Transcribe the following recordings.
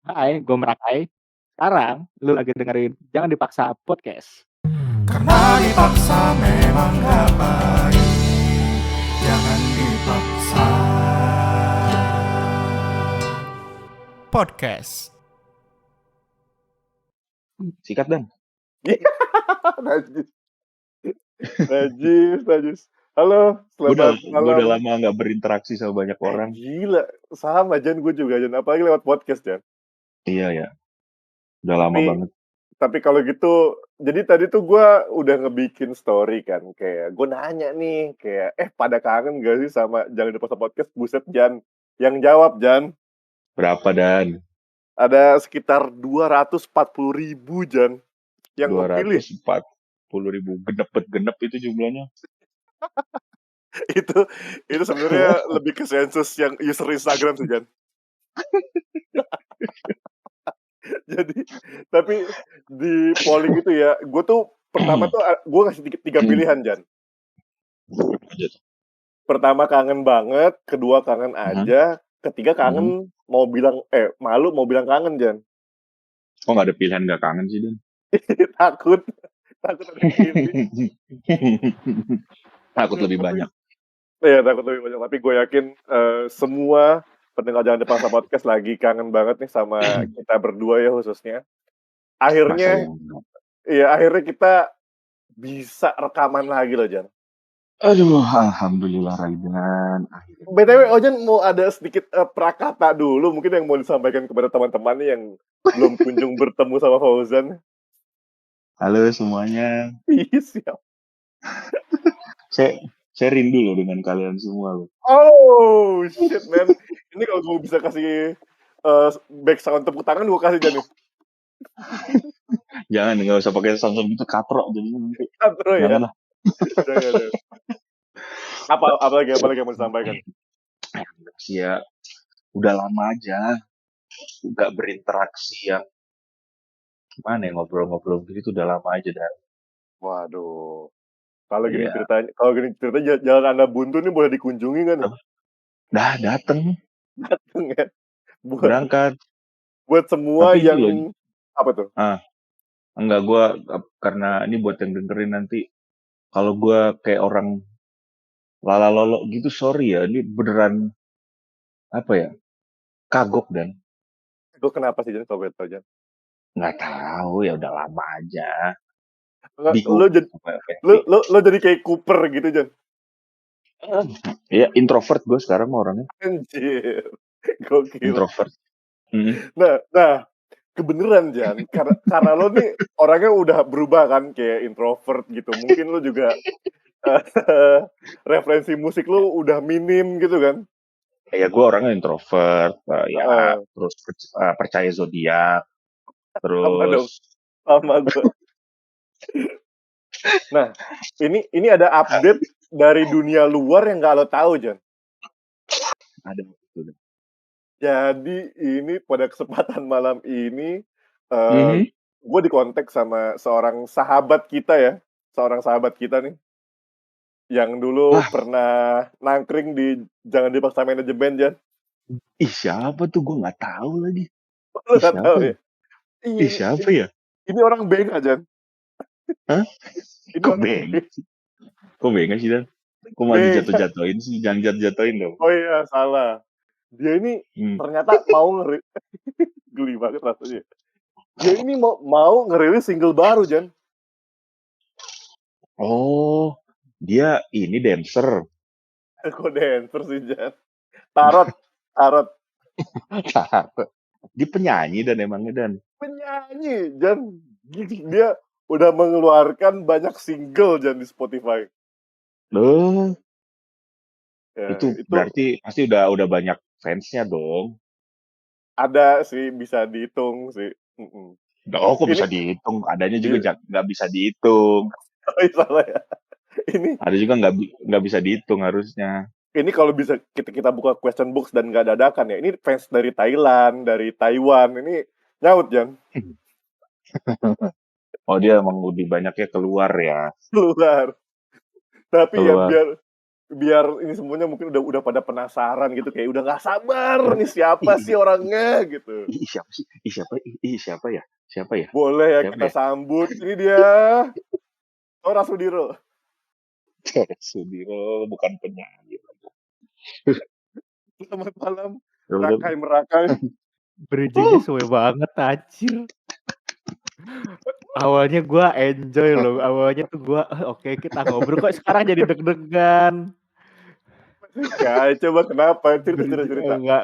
Hai, gue Merakai. Sekarang lu lagi dengerin Jangan Dipaksa Podcast. Karena dipaksa memang gak baik. Jangan dipaksa. Podcast. Sikat dan. Najis. Halo, Gue selamat udah malam. lama nggak berinteraksi sama banyak orang. Gila, sama Jan, gue juga Jan. Apalagi lewat podcast Jan. Iya ya, udah lama banget. Tapi kalau gitu, jadi tadi tuh gue udah ngebikin story kan, kayak gue nanya nih, kayak pada kangen gak sih sama Jangan Dipaksa Podcast? Buset Jan, yang jawab Jan, Berapa dan? ada sekitar 240.000 Jan, yang ngepilih. 240.000 genep itu jumlahnya. itu sebenarnya lebih ke sensus yang user Instagram sih Jan. Jadi, tapi di polling itu ya, gue tuh pertama tuh gue kasih tiga pilihan Jan. Pertama kangen banget, kedua kangen aja, ketiga kangen malu mau bilang kangen Jan. Kok nggak ada pilihan nggak kangen sih dan? takut ada ini. Takut lebih banyak. Iya, takut lebih banyak. Tapi gue yakin semua pendengar Jangan Dipaksa Podcast lagi kangen banget nih sama kita berdua ya khususnya. Akhirnya kita bisa rekaman lagi loh Jan. Aduh, alhamdulillah Raidan. BTW Ojan mau ada sedikit prakata dulu mungkin yang mau disampaikan kepada teman-teman nih yang belum kunjung bertemu sama Fauzan. Halo semuanya. Siap. Saya rindu loh dengan kalian semua loh. Oh shit man. Ini kalau gue bisa kasih back sound tepuk tangan gue kasih Jan nih. Jangan, nggak usah pakai sound gitu katrok jadinya nanti. Katro ya. Jangan lah. Jangan. Apa lagi yang mau disampaikan? Ya, udah lama aja nggak berinteraksi yang gimana ya, ngobrol-ngobrol gitu udah lama aja dah. Waduh. Kalau gini ceritanya jalan Anda buntu nih boleh dikunjungi kan? Dah dateng ya. berangkat. Buat semua tapi yang apa tuh? Enggak, gue karena ini buat yang dengerin nanti. Kalau gue kayak orang lala-lolo gitu, sorry ya, ini beneran apa ya? Kagok dan. Gue kenapa sih Jan? Kalau betul Jan? Nggak tahu ya, udah lama aja. Lo jadi kayak Cooper gitu Jan. Ya introvert gue sekarang orangnya. Anjir. Gokil. Introvert. Nah, kebeneran Jan, karena lo nih orangnya udah berubah kan kayak introvert gitu. Mungkin lo juga referensi musik lo udah minim gitu kan. Ya gue orangnya introvert, terus percaya zodiak, terus sama gue. Nah, ini ada update dari dunia luar yang gak lo tahu Jan. Ada betul. Jadi ini pada kesempatan malam ini gue dikontak sama seorang sahabat kita nih yang dulu pernah nangkring di Jangan Dipaksa Manajemen Jan. Ih siapa tuh, gue nggak tahu lagi. Lo nggak tahu ya? Siapa ya? Ini orang benga Jan. Hah? Kok benga sih Dan? Kok malah dijatuh-jatuhin sih? Jangan jatuh-jatuhin dong. Oh iya salah. Dia ini ternyata mau geli banget rasanya. Dia ini mau ngerilis single baru Jan. Oh, dia ini dancer. Kok dancer sih Jan? Tarot. Dia penyanyi dan emangnya Dan. Penyanyi Jan. Dia udah mengeluarkan banyak single Jan di Spotify. Loh. Itu berarti pasti udah banyak fansnya dong. Ada sih, bisa dihitung sih. Kok bisa dihitung? Adanya juga nggak bisa dihitung. Oh, salah ya. Ini ada juga nggak bisa dihitung harusnya. Ini kalau bisa kita buka question box dan nggak dadakan ya. Ini fans dari Thailand, dari Taiwan. Ini nyaut Jan. Oh dia emang lebih banyaknya keluar ya. Keluar. Tapi ya biar ini semuanya mungkin udah pada penasaran gitu, kayak udah nggak sabar nih siapa sih orangnya gitu. Ih, siapa sih? Siapa ya? Siapa ya? Boleh ya Siapa kita ya? sambut. Ini dia Tora Sudiro. Sudiro bukan penyanyi. Selamat malam, Udah. Rakai Merakai. Bridging-nya suwe banget anjir. Awalnya gue enjoy loh. Awalnya tuh gue oke kita ngobrol, kok sekarang jadi deg-degan. Kai, coba kenapa? Cerita.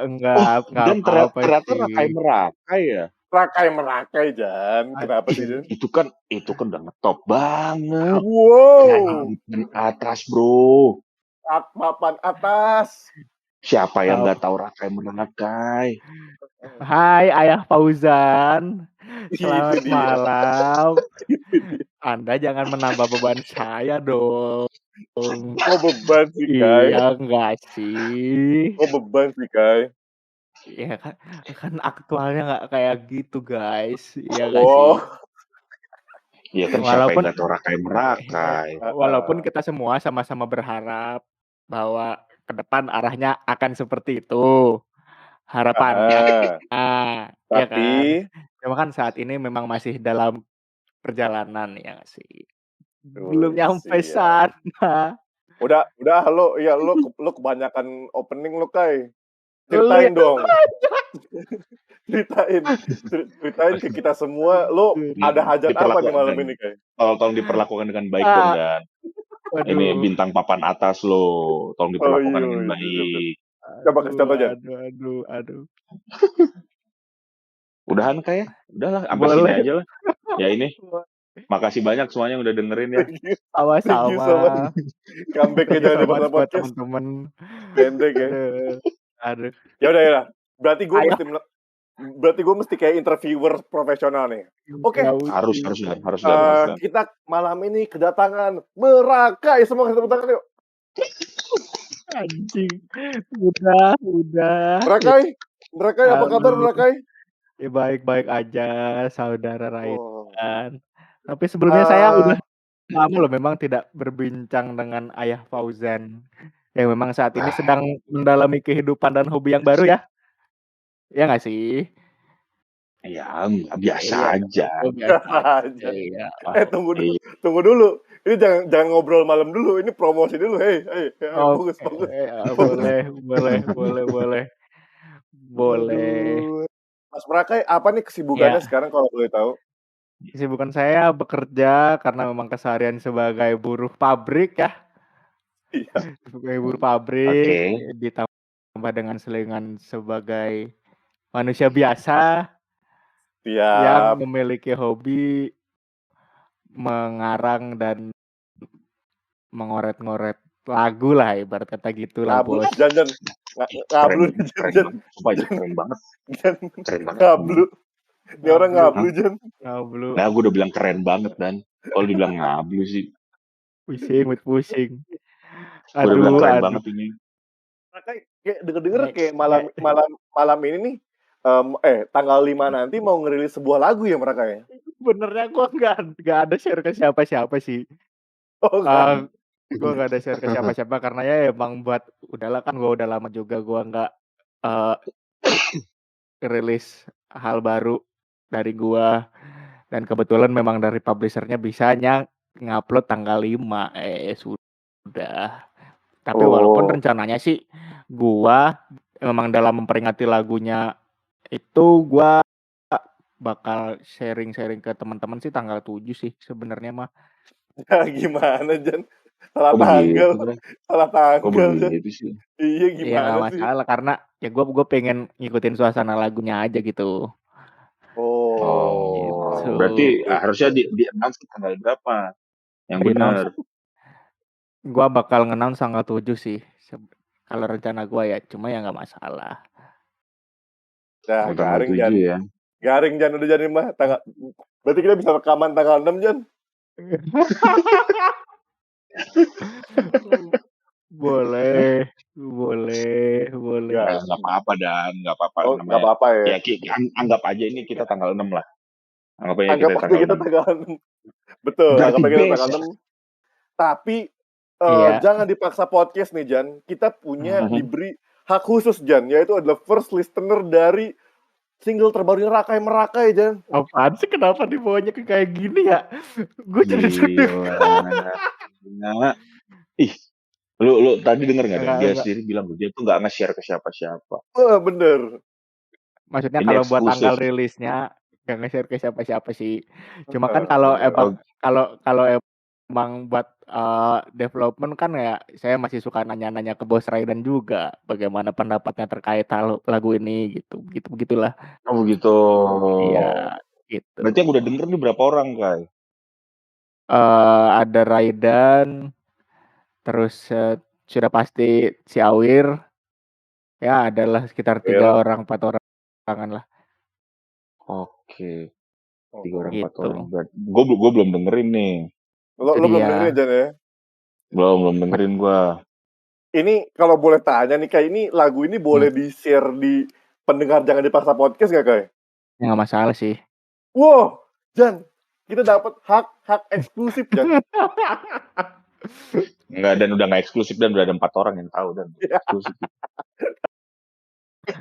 Enggak Dan apa-apa ternyata sih. Rakai Merakai ya. Rakai Merakai, Jan. Kenapa sih, Jan? Itu kan udah ngetop banget. Wow, Papan atas, bro. papan atas. Siapa yang nggak tahu Rakai Merakai? Hai Ayah Fauzan, selamat Itu dia. malam. Itu dia. Anda jangan menambah beban saya dong. Kok beban sih, Kai? Iya enggak sih? Kok beban sih, Kai? Ya kan aktualnya nggak kayak gitu guys. Iya nggak Wow. sih? Ya kan siapa yang nggak tahu Rakai Merakai? Walaupun kita semua sama-sama berharap bahwa ke depan arahnya akan seperti itu. Harapannya. Ya Tapi kan? Cuma kan saat ini memang masih dalam perjalanan ya nggak sih? Belum nyampe siap. sana. Udah lo ya lo kebanyakan opening lo, Kai. Ceritain dong. Ceritain ke kita semua, lo ada hajat apa nih malam ini, Kai? Tolong diperlakukan dengan baik dong, Dan. Ini bintang papan atas lo, tolong diperlakukan dengan baik. Coba kasih contoh aja. Aduh. Udahan kayak, udahlah, sampai sini aja lah. Ya ini, makasih banyak semuanya yang udah dengerin ya. Sama-sama. Comeback aja jangan dipaksa podcast. Teman-teman. Pendek ya. Aduh. Ya udah. Berarti gue mesti kayak interviewer profesional nih. Oke. Harus. Kita malam ini kedatangan Merakai, semua kita tepuk tangan yuk. Anjing. Udah. Merakai, apa kabar Merakai? Ya baik-baik aja, saudara Raihan. Tapi sebelumnya saya udah lama loh memang tidak berbincang dengan Ayah Fauzan, yang memang saat ini sedang mendalami kehidupan dan hobi yang baru ya. Ya nggak sih? Ya, biasa aja. Iya. Tunggu dulu. Ini jangan ngobrol malam dulu. Ini promosi dulu. Hey. Bagus. Boleh. Mas Merakai, apa nih kesibukannya sekarang kalau boleh tahu? Kesibukan saya bekerja karena memang keseharian sebagai buruh pabrik ya. Iya. Sebagai buruh pabrik, ditambah dengan selingan sebagai manusia biasa yang memiliki hobi mengarang dan mengoret-ngoret lagu lah, ibarat kata gitu lah, bos. Jangan ngablu. Keren banget. Ngablu. Ini orang ngablu, Jan. Ngablu. Nah, gue udah bilang keren banget, Dan. Kalau dibilang ngablu sih. Pusing. Udah bilang keren banget ini. Kayak denger kayak malam ini nih, tanggal 5 nanti mau ngerilis sebuah lagu ya mereka ya? Benernya gue nggak ada share ke siapa-siapa sih. Gue nggak ada share ke siapa-siapa karena ya emang buat udahlah kan gue udah lama juga gue nggak rilis hal baru dari gue, dan kebetulan memang dari publishernya bisanya ngupload tanggal 5 sudah. Tapi walaupun rencananya sih gue memang dalam memperingati lagunya itu gue bakal sharing ke teman-teman sih tanggal 7 sih sebenarnya mah. Gimana, Jan? Salah tanggal. Sih. Iya, gimana sih? Nggak masalah karena ya gue pengen ngikutin suasana lagunya aja gitu. Gitu. Berarti harusnya di announce tanggal berapa? Yang benar. Gue bakal nge-announce tanggal 7 sih. Kalau rencana gue ya, cuma ya nggak masalah. Nah, garing Jan. Ya. Garing Jan, udah jadi mah berarti kita bisa rekaman tanggal 6 Jan. Boleh. Nggak apa-apa, Dan, nggak apa-apa. Nggak apa-apa ya. Ya anggap aja ini kita tanggal 6 lah. Anggap aja kita tanggal 6. Betul, anggap aja kita tanggal 6. Tapi Iya. Jangan Dipaksa Podcast nih, Jan. Kita punya Mhm. diberi hak khusus, Jan, yaitu adalah first listener dari single terbarunya Rakai Merakai, Jan. Apaan sih, kenapa dibawanya ke kayak gini ya? Gue jadi sedih. Gila. Ih, lu tadi denger nggak Dan? Dia Enggak. sendiri bilang dia tuh nggak nge-share ke siapa-siapa. Bener. Maksudnya Ini kalau buat tanggal eksklusif. rilisnya nggak nge-share ke siapa-siapa sih. Cuma kan Oh, kalau emang buat development kan ya saya masih suka nanya-nanya ke Bos Raidan juga bagaimana pendapatnya terkait lagu ini gitu. Begitulah. oh begitu. Iya, gitu. Berarti yang udah denger nih berapa orang, Kai? Ada Raidan, terus sudah pasti si Awir, ya adalah sekitar 3 orang 4 orangan lah Oke, 3 orang 4 gitu. orang. Gue belum dengerin nih. Lo Itu belum dia. dengerin, Jan, ya? Belum dengerin gua. Ini kalau boleh tanya nih, Kai, ini lagu ini boleh di-share di pendengar Jangan Dipaksa Podcast nggak, Kai? Ya nggak masalah sih. Wow, Jan, kita dapat hak eksklusif, Jan. Enggak, dan udah nggak eksklusif, dan udah ada 4 orang yang tahu dan eksklusif.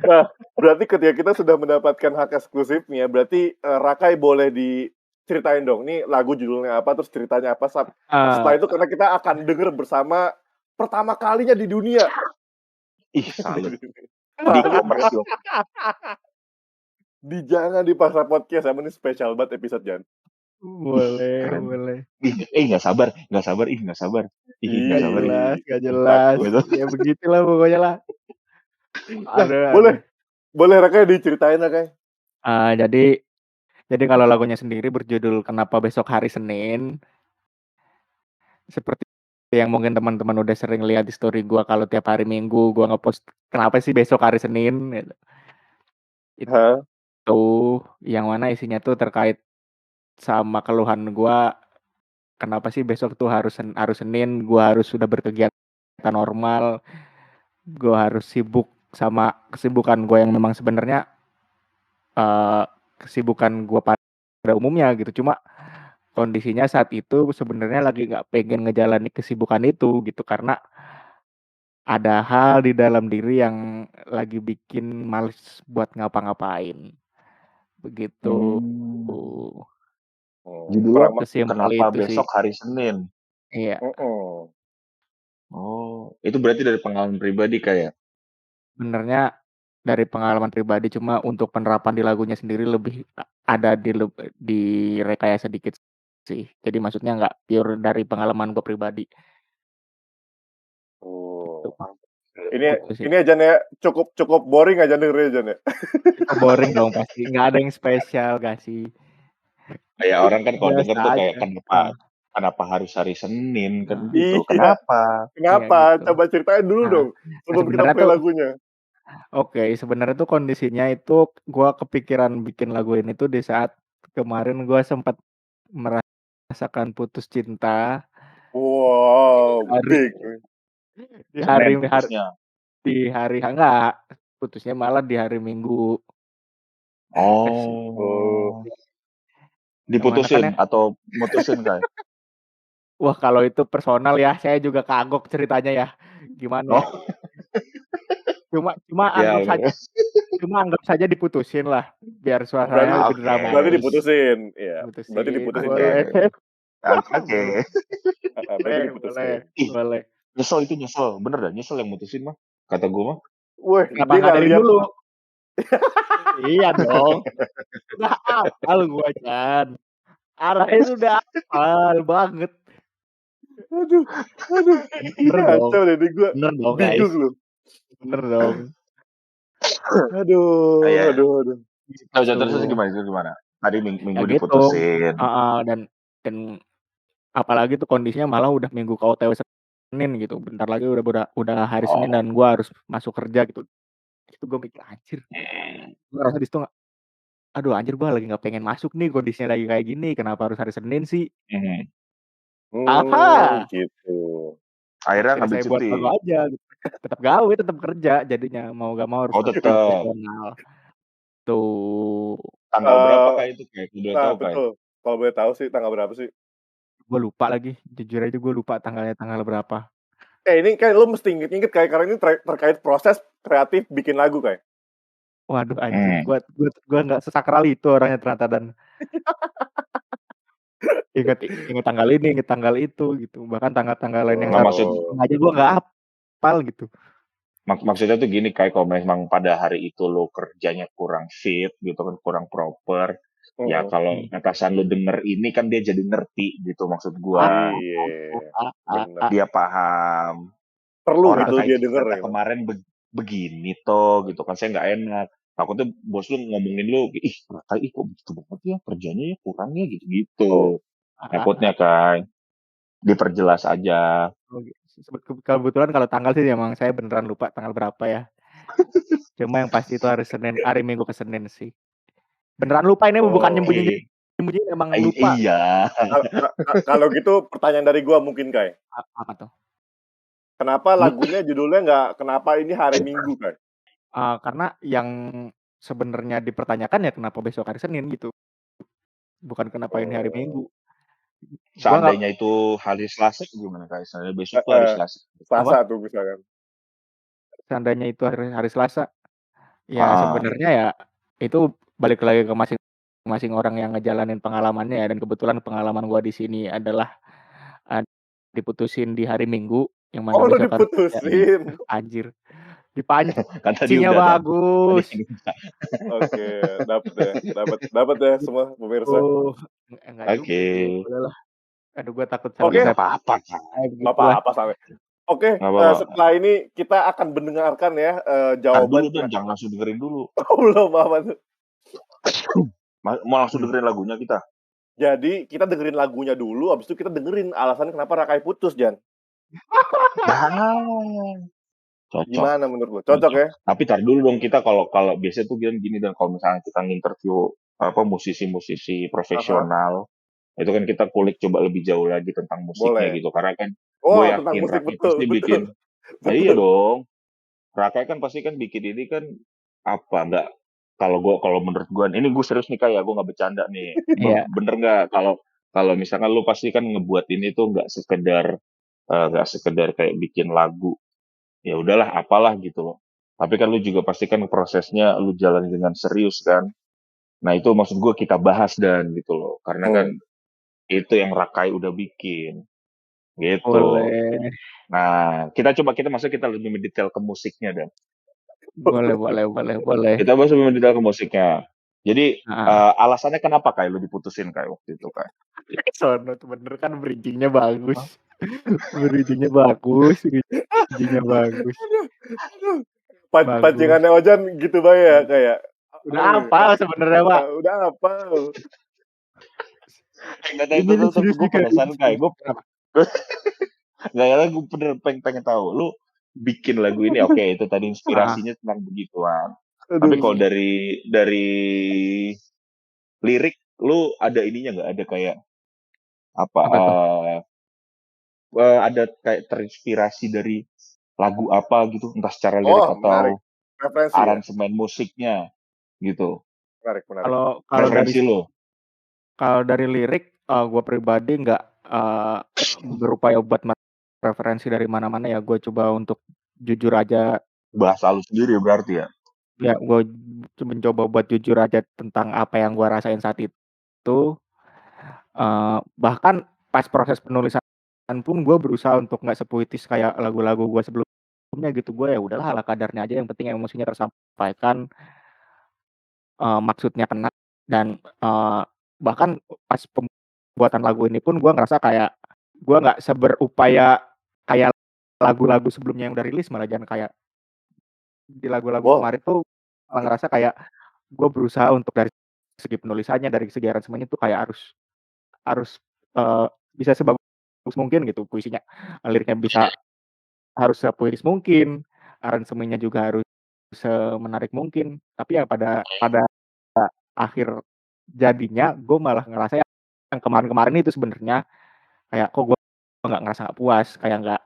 Nah, berarti ketika kita sudah mendapatkan hak eksklusifnya, berarti Rakai boleh diceritain dong, nih lagu judulnya apa, terus ceritanya apa. Setelah itu karena kita akan denger bersama pertama kalinya di dunia. Ih, salut. Di commerce loh. Di Jangan Dipaksa Podcast, sama ini spesial banget episode, Jan. Boleh, Keren. boleh. Nggak sabar. Nggak sabar. Nggak jelas. Gitu. Ya begitulah pokoknya lah. Nah, boleh Rakai diceritain, Rakai. Jadi kalau lagunya sendiri berjudul Kenapa Besok Hari Senin, seperti yang mungkin teman-teman udah sering lihat di story gue, kalau tiap hari Minggu gue ngepost kenapa sih besok hari Senin gitu. Itu yang mana isinya tuh terkait sama keluhan gue, kenapa sih besok tuh harus Senin, gue harus sudah berkegiatan normal, gue harus sibuk sama kesibukan gue yang memang sebenarnya kesibukan gue pada umumnya gitu. Cuma kondisinya saat itu sebenarnya lagi nggak pengen ngejalani kesibukan itu gitu, karena ada hal di dalam diri yang lagi bikin males buat ngapa-ngapain begitu. Judulnya Sesimpel Kenapa itu Besok sih. Hari Senin. Iya. Oh, itu berarti dari pengalaman pribadi kayak? Sebenarnya dari pengalaman pribadi, cuma untuk penerapan di lagunya sendiri lebih ada di rekayasa dikit sih. Jadi maksudnya nggak pure dari pengalaman gue pribadi. Gitu. Ini aja ya, cukup boring aja dengerin aja ya. Boring dong pasti, nggak ada yang spesial gak sih? Kayak orang kan kalau denger tuh kayak kenapa harus hari Senin kan gitu. Iya. Kenapa? Kenapa? Gitu. Coba ceritain dulu dong sebelum kita play lagunya. Oke, sebenarnya tuh kondisinya itu gua kepikiran bikin lagu ini tuh di saat kemarin gua sempat merasakan putus cinta. Wow, big. Di hari enggak, putusnya malah di hari Minggu. Oh. Diputusin atau mutusin kan? Wah, kalau itu personal ya, saya juga kagok ceritanya ya. Gimana? Cuma anggap saja diputusin lah, biar suasananya lebih dramatis. Berarti diputusin, iya. Berarti diputusin. Oke. Boleh. Nyesel. Bener dah, nyesel yang mutusin mah. Kata gue mah. Wah, kenapa nggak dari dulu? Iya dong. Udah hafal gue, Chan. Arahnya sudah hafal banget. Aduh. Kacau deh gue. Bener dong, guys. Bener dong. Aduh. Terus gimana? Hari Minggu ya diputusin. Dan apalagi tuh kondisinya malah udah Minggu ke OTW Senin gitu. Bentar lagi udah hari Senin dan gue harus masuk kerja gitu. Itu gue mikir anjir. Gue ngerasa di situ aduh anjir, gue lagi nggak pengen masuk nih, kondisinya lagi kayak gini, kenapa harus hari Senin sih? Gitu. Akhirnya ngambil saya cuti. buat lagu aja gitu. Tetap gawe, tetap kerja, jadinya mau gak mau harus profesional. Tuh. Tanggal berapa kayak itu kayak udah tahu kayak? Betul. Kalau boleh tahu sih tanggal berapa sih? Gue lupa lagi, jujur aja gue lupa tanggalnya tanggal berapa. Ini kan lu mesti inget-inget kayak karena ini terkait proses kreatif bikin lagu kayak. Waduh anjing, gua nggak sesakral itu orangnya ternyata dan inget tanggal ini, inget tanggal itu gitu. Bahkan tanggal-tanggal lain yang Nggak, seharusnya aja gua nggak hafal gitu. maksudnya tuh gini, kayak kalau memang pada hari itu lo kerjanya kurang fit gitu kan, kurang proper, ya kalau atasan lo denger ini kan dia jadi ngerti gitu, maksud gua. Iya. Bener. Dia paham. Perlu Orang gitu dia kayak denger ternyata ya. kemarin begini toh gitu kan, saya nggak enak. Takutnya bos lu ngomongin lu, ih kayak kok begitu banget ya kerjanya ya kurang ya gitu-gitu. Takutnya kan diperjelas aja. Kebetulan kalau tanggal sih emang saya beneran lupa tanggal berapa ya. Cuma yang pasti itu hari Senin, hari Minggu ke Senin sih. Beneran lupa ini bukan nyembunyi emang lupa. Iya. Kalau gitu pertanyaan dari gua mungkin Kai. Apa tuh? Kenapa lagunya judulnya nggak kenapa ini hari Minggu Kai? Karena yang sebenarnya dipertanyakan ya kenapa besok hari Senin gitu. Bukan kenapa ini hari Minggu. Seandainya itu hari Selasa gimana Kak? Seandainya besok tuh hari Selasa. Selasa tuh misalkan. Seandainya itu hari Selasa. Ya sebenarnya ya itu balik lagi ke masing-masing orang yang ngejalanin pengalamannya ya, dan kebetulan pengalaman gua di sini adalah diputusin di hari Minggu yang mana Lu besok diputusin. Anjir. Dipancinya bagus. Oke, dapat ya semua pemirsa. Enggak juga. Udahlah. Aduh gua takut Oke. Apa-apa. Apa-apa sampai. Oke, setelah ini kita akan mendengarkan ya jawaban. Dulu jangan langsung dengerin dulu. Belum apa tuh. Mau langsung dengerin lagunya kita. Jadi kita dengerin lagunya dulu, abis itu kita dengerin alasan kenapa Rakai putus, Jan. Cocok. Gimana menurut lu? Cocok ya? Tapi tar dulu dong, kita kalau biasa tuh gini, dan kalau misalnya kita nginterview musisi-musisi profesional, itu kan kita kulik coba lebih jauh lagi tentang musiknya gitu, karena kan gue yakin Rakai pasti bikin. Iya dong, Rakai kan pasti kan bikin ini kan nggak, kalau menurut gue ini gue serius nih kayak gue nggak bercanda nih. Bener nggak kalau misalkan lu pasti kan ngebuat ini tuh nggak sekedar kayak bikin lagu, ya udahlah apalah gitu loh, tapi kan lu juga pasti kan prosesnya lu jalan dengan serius kan. Nah itu maksud gue kita bahas dan gitu loh, karena kan itu yang Rakai udah bikin gitu. Boleh. Nah kita lebih mendetail ke musiknya dan boleh. Kita bahas lebih mendetail ke musiknya. Jadi alasannya kenapa kayak lu diputusin kayak waktu itu kayak? Sono tuh bener kan bridgingnya bagus. Bridgingnya bagus. Pancingannya Ojan gitu Bay ya kayak. Udah apa sebenarnya Pak? Udah apa? Ini serius gue penasaran kayak gue. Gak, gue pengen tahu lu bikin lagu ini oke, itu tadi inspirasinya tentang begituan. Tapi kalau dari lirik lu ada ininya nggak, ada kayak ada kayak terinspirasi dari lagu apa gitu, entah secara lirik atau aransemen musiknya gitu. Menarik. Kalau dari lirik, gue pribadi nggak berupaya buat referensi dari mana-mana ya. Gue coba untuk jujur aja. Bahasa lu sendiri berarti ya? Ya, gue mencoba buat jujur aja tentang apa yang gue rasain saat itu. Bahkan pas proses penulisan pun gue berusaha untuk nggak sepuitis kayak lagu-lagu gue sebelumnya gitu. Gue ya udahlah ala kadarnya aja, yang penting emosinya tersampaikan, maksudnya kena, dan bahkan pas pembuatan lagu ini pun gue ngerasa kayak gue nggak seberupaya kayak lagu-lagu sebelumnya yang udah rilis, malah jangan kayak di lagu-lagu kemarin tuh malah ngerasa kayak gue berusaha untuk dari segi penulisannya, dari segi aransemennya tuh kayak harus bisa sebagus mungkin gitu puisinya, liriknya bisa harus sepuitis mungkin, aransemennya juga harus semenarik mungkin. Tapi ya pada akhir jadinya gue malah ngerasa yang kemarin-kemarin itu sebenarnya kayak kok gue nggak ngerasa nggak puas, kayak nggak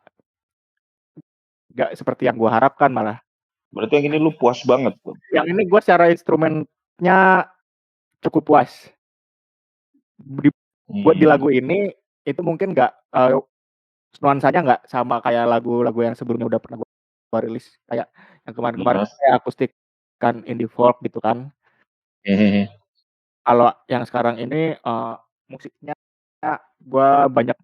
seperti yang gue harapkan malah. Berarti yang ini lu puas banget tuh? Yang ini gue secara instrumennya cukup puas. Buat di lagu ini itu mungkin nggak, nuansanya nggak sama kayak lagu-lagu yang sebelumnya udah pernah gua rilis, kayak yang kemarin-kemarin Iya. kayak akustik kan indie folk gitu kan. Mhm. Kalau yang sekarang ini, musiknya gua banyak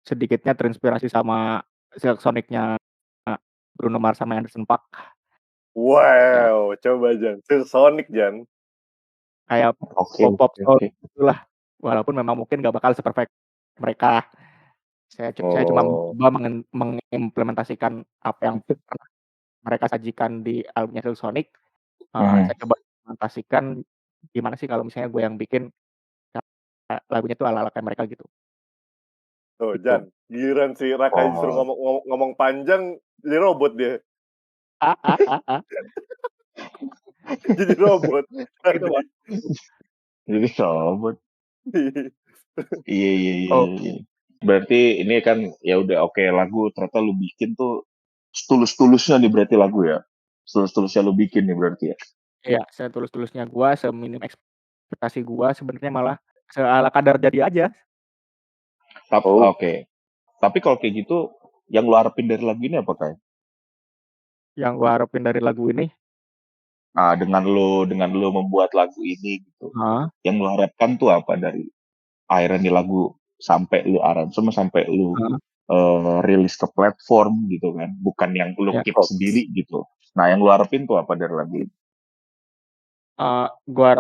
sedikitnya terinspirasi sama Silk Sonic-nya Bruno Mars sama Anderson .Paak. Ya, Wow, coba Jan, Sonic Jan. kayak Oke pop-pop oke soul oke. gitulah. Walaupun memang mungkin nggak bakal se-perfect mereka. Saya cuma Oh, mencoba mengimplementasikan apa yang pernah mereka sajikan di albumnya Silk Sonic, Mhm. saya coba implementasikan gimana sih kalau misalnya gue yang bikin lagunya tuh ala-ala kayak mereka gitu, tuh gitu. Jan, giliran si Raka disuruh Oh, ngomong panjang, jadi robot dia. Jadi robot Gitu, tadi. Bang. jadi robot. Iya iya iya Oh, iya. Berarti ini kan ya udah oke lagu ternyata lu bikin tuh setulus-tulusnya nih berarti lagu ya. Setulus-tulusnya lu bikin nih berarti ya. iya, setulus-tulusnya gua, seminim ekspektasi gua sebenarnya malah seala kadar jadi aja Oh, Oke. Tapi kalau kayak gitu yang lu harapin dari lagu ini apa kayak? yang gua harapin dari lagu ini. Nah, dengan lu membuat lagu ini gitu. Heeh, Yang lu harapkan tuh apa dari akhirnya nih lagu sampai lu aransemen sampai lu heeh, rilis ke platform gitu kan. Bukan yang lu iya. keep oh, sendiri gitu. Nah, yang lu harapin tuh apa dari lagu ini?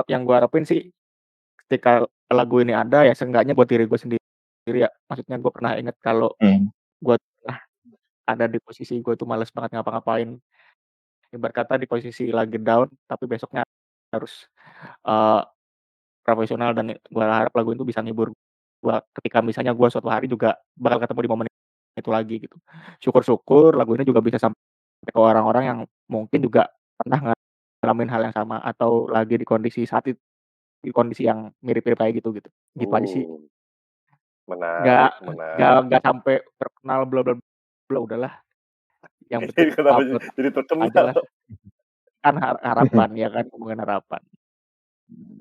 Yang gua harapin sih ketika lagu ini ada ya seenggaknya buat diri gua sendiri ya, maksudnya gua pernah inget kalau Hmm. gua pernah ada di posisi gua tuh males banget ngapa-ngapain, ibarat kata di posisi lagi down, tapi besoknya harus, eee, profesional dan gua harap lagu itu bisa ngehibur gua ketika misalnya gua suatu hari juga bakal ketemu di momen itu lagi gitu. Syukur-syukur lagu ini juga bisa sampai ke orang-orang yang mungkin juga pernah ngalamin hal yang sama atau lagi di kondisi saat itu, di kondisi yang mirip-mirip kayak gitu gitu. Gitu aja sih. uh, Nggak menarik, menarik. nggak sampai terkenal bla bla bla, udahlah yang penting Ini kenapa upload jadi terkenal? ajalah, kan harapan ya kan, ngomongin harapan.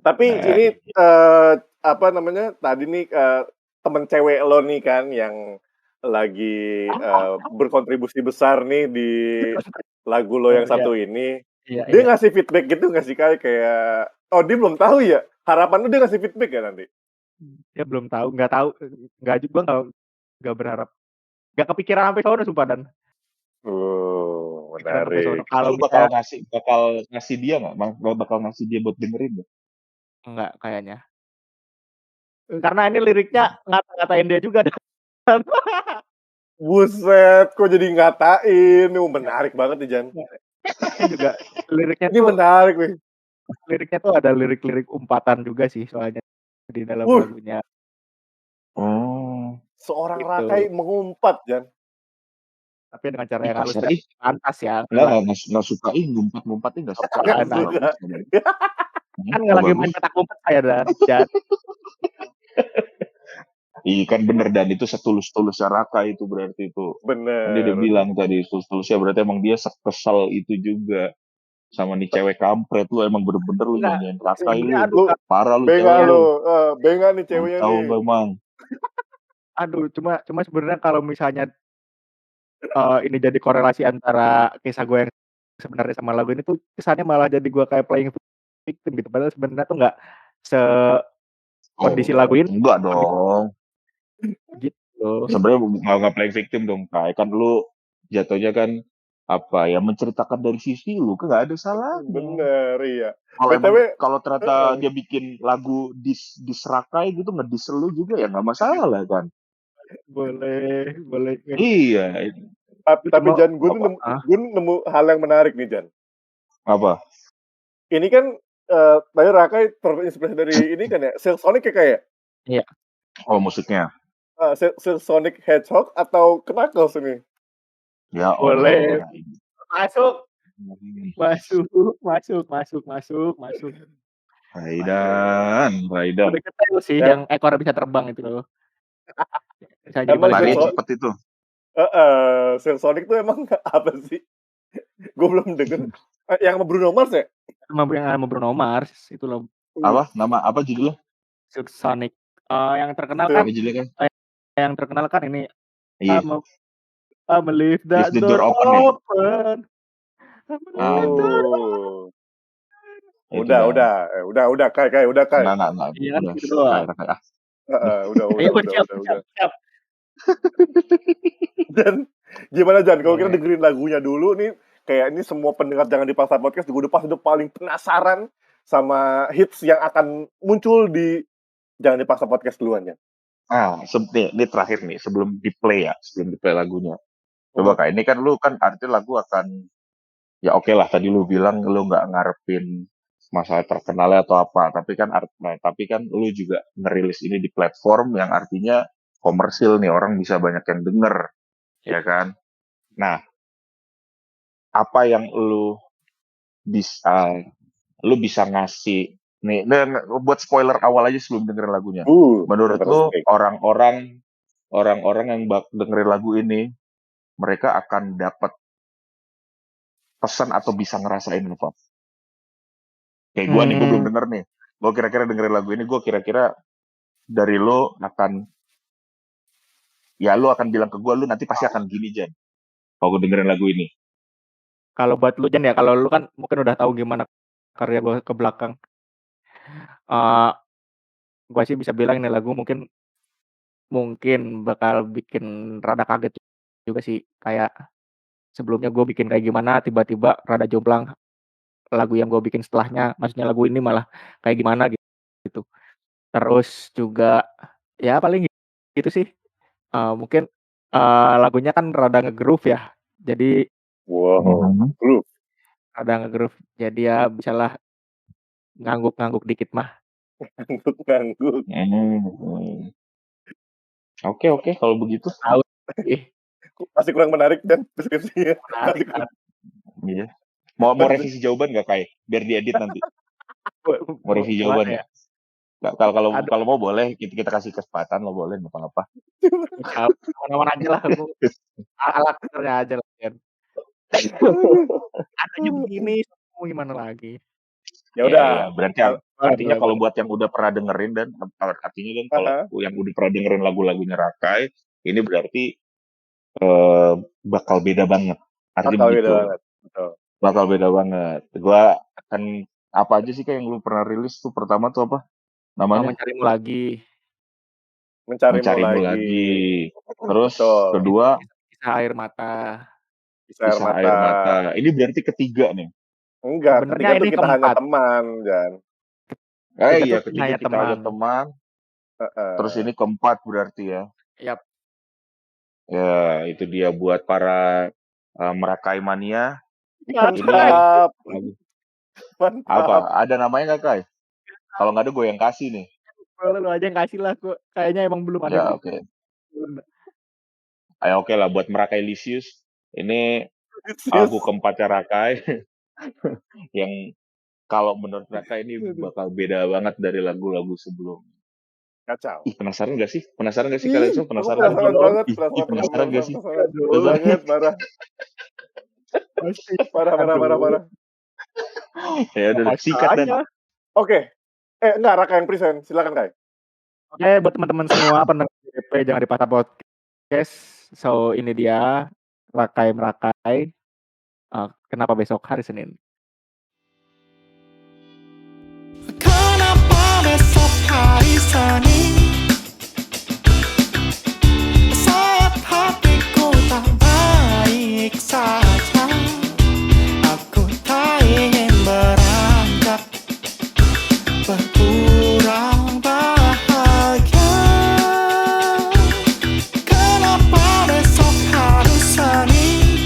Tapi Nah, ini apa namanya? Tadi nih temen cewek lo nih kan yang lagi berkontribusi besar nih di lagu lo yang Iya satu ini. iya Dia iya. ngasih feedback gitu nggak sih kayak oh dia belum tahu ya? Harapan lu dia ngasih feedback ya nanti? Dia belum tahu, nggak juga nggak berharap, nggak kepikiran sampai sono sumpah Dan, kepikiran sampai sono. Menarik. Kalau lu bakal misalnya ngasih dia nggak? Bakal ngasih dia buat dengerin nggak? enggak kayaknya. Karena ini liriknya ngata-ngatain dia juga Dan. Buset, kok jadi ngatain? Menarik banget nih Jan. Ini juga liriknya Ini tuh menarik nih. liriknya tuh ada lirik-lirik umpatan juga sih soalnya di dalam Wuh, lagunya, Oh, seorang Rakai gitu. mengumpat Jan. Tapi dengan cara ih yang halus kasar dan ih. pantas ya, Nggak, enggak nggak suka ih ngumpet-ngumpetnya nggak suka ih. Nggak lah, nah, Bagus suka. bagus. kan nggak Oh, lagi main bagus. petak umpet saya Dan. Iya kan bener dan itu setulus-tulusnya Raka itu berarti itu. Kan dia udah Bener. bilang tadi setulus-tulusnya berarti emang dia kesel itu juga sama nih cewek kampret lu emang bener-bener lu Enggak, nyanyiin Raka sebenarnya lu. aduh Lu Kak, Parah lu bengak cewek ya, lu, lu. bengak nih Mau ceweknya tahu nih. gak emang? aduh cuma cuma sebenarnya kalau misalnya, ini jadi korelasi antara kisah gue yang sebenarnya sama lagu ini tuh kesannya malah jadi gue kayak playing victim gitu, padahal sebenarnya tuh nggak sekondisi lagu Oh, ini enggak dong. gitu. Sebenarnya nggak playing victim dong, Kai. Kan lu jatuhnya kan apa ya menceritakan dari sisi lu, kan nggak ada salahnya. Bener, iya. Kalau emang BTW, kalau ternyata heeh, dia bikin lagu diserakai gitu ngedis lu juga ya nggak masalah kan. Boleh boleh, Iya, itu tapi cuma Jan, apa gue nemu hal yang menarik nih Jan. apa? Ini kan tadi Rakai terinspirasi dari ini kan ya, Silk Sonic ya kayak iya, Oh musiknya. Silk Sonic Hedgehog atau Knuckles ini? Ya boleh, Allah. masuk masuk masuk masuk masuk masuk masuk. Raidan, Raidan. Lebih ke tail sih Ya, yang ekornya bisa terbang itu loh, bisa jadi emang baliho. Lari cepet itu. Silk Sonic tuh emang apa sih? Gue belum denger. Yang sama Bruno Mars ya? Yang sama Bruno Mars itu loh, Apa? Nama apa judulnya? Silk Sonic, yang terkenal kan, Apa judulnya kan? yang terkenal kan ini, Iya. I'ma leave Leave that the door door open ya. open. I'ma leave that door Oh. Itu dah. Udah, Kai, udah, Kai. Enggak. Iya kan Udah. gitu doang. Kayak Heeh, Ayo udah. siap. Dan gimana Jan, kalau kita Boleh. dengerin lagunya dulu nih, kayak ini semua pendengar Jangan Dipaksa Podcast juga udah paling penasaran sama hits yang akan muncul di Jangan Dipaksa Podcast duluan ya. Ini terakhir nih sebelum di play lagunya. Coba Kak, ini kan lu kan artinya lagu akan ya oke lah tadi lu bilang lu nggak ngarepin masalah terkenalnya atau apa, tapi kan lu juga ngerilis ini di platform yang artinya komersil nih, orang bisa banyak yang denger, ya kan? Nah, apa yang lu bisa ngasih nih, buat spoiler awal aja sebelum dengerin lagunya. Menurut lu orang-orang yang dengerin lagu ini, mereka akan dapat pesan atau bisa ngerasain apa? Kayak gue nih, gue belum denger nih. Gue kira-kira dengerin lagu ini, gue kira-kira dari lo akan bilang ke gue, lu nanti pasti akan gini Jan, kalau gue dengerin lagu ini. Kalau buat lu Jan ya, kalau lu kan mungkin udah tahu gimana karya gue ke belakang. Gue sih bisa bilang ini lagu mungkin bakal bikin rada kaget juga sih. Kayak sebelumnya gue bikin kayak gimana, tiba-tiba rada jomplang lagu yang gue bikin setelahnya. Maksudnya lagu ini malah kayak gimana gitu. Terus juga ya paling gitu sih. Mungkin lagunya kan rada nge-groove ya. Jadi groove. Rada nge-groove. Jadi ya bisalah ngangguk-ngangguk dikit mah. Ngangguk. Oke, kalau begitu. Masih kurang menarik dan deskripsinya. Menarik kan. Iya. Mau revisi jawaban nggak Kai? Biar diedit nanti. Mau revisi jawaban ya? Kalau mau boleh, kita kasih kesempatan, lo boleh nggak apa-apa. Mana-mana aja lah, ala-alatnya aja lah kan. Adanya begini, mau gimana lagi? Ya udah. Berarti artinya kalau buat yang udah pernah dengerin dan artinya kan kalau yang udah pernah dengerin lagu-lagunya Rakai, ini berarti bakal beda banget. Artinya begitu. Bakal beda banget. Gua akan apa aja sih kayak yang lu pernah rilis tuh, pertama tuh apa namanya? Mencarimu lagi. Mencarimu lagi. Terus kedua Kisah Air Mata. Kisah Air Mata. Ini berarti ketiga nih. Enggak, ketiga tuh Kita Hanya Teman, Jan. Iya, ketiga Kita Hanya Teman. Terus ini keempat berarti ya. Yap. Ya, itu dia buat para Merakai Mania. Mantap. Apa? Ada namanya nggak, Kai? Kalau nggak ada, gue yang kasih nih. Lu aja yang kasih lah, kok. Kayaknya emang belum ada. Ya, oke. Ayo, oke lah, buat Merakai Lisius. Ini lagu keempatnya Rakai. Yang kalau menurut Rakai ini bakal beda banget dari lagu-lagu sebelumnya. Kacau. Penasaran gak sih kalian semua? Penasaran banget. Penasaran gak sih? Banget, parah. Ya udah, sikat dan. Oke. Enggak, Raka yang present. Silakan, Kai. Oke, buat teman-teman semua pendengar DP Jangan Dipaksa Podcast. So, ini dia Rakai Merakai. Kenapa besok hari Senin? Kenapa besok hari Senin? Saat hatiku tak baik saja, aku tak ingin beranjak berkurang bahagia. Kenapa besok harus Senin?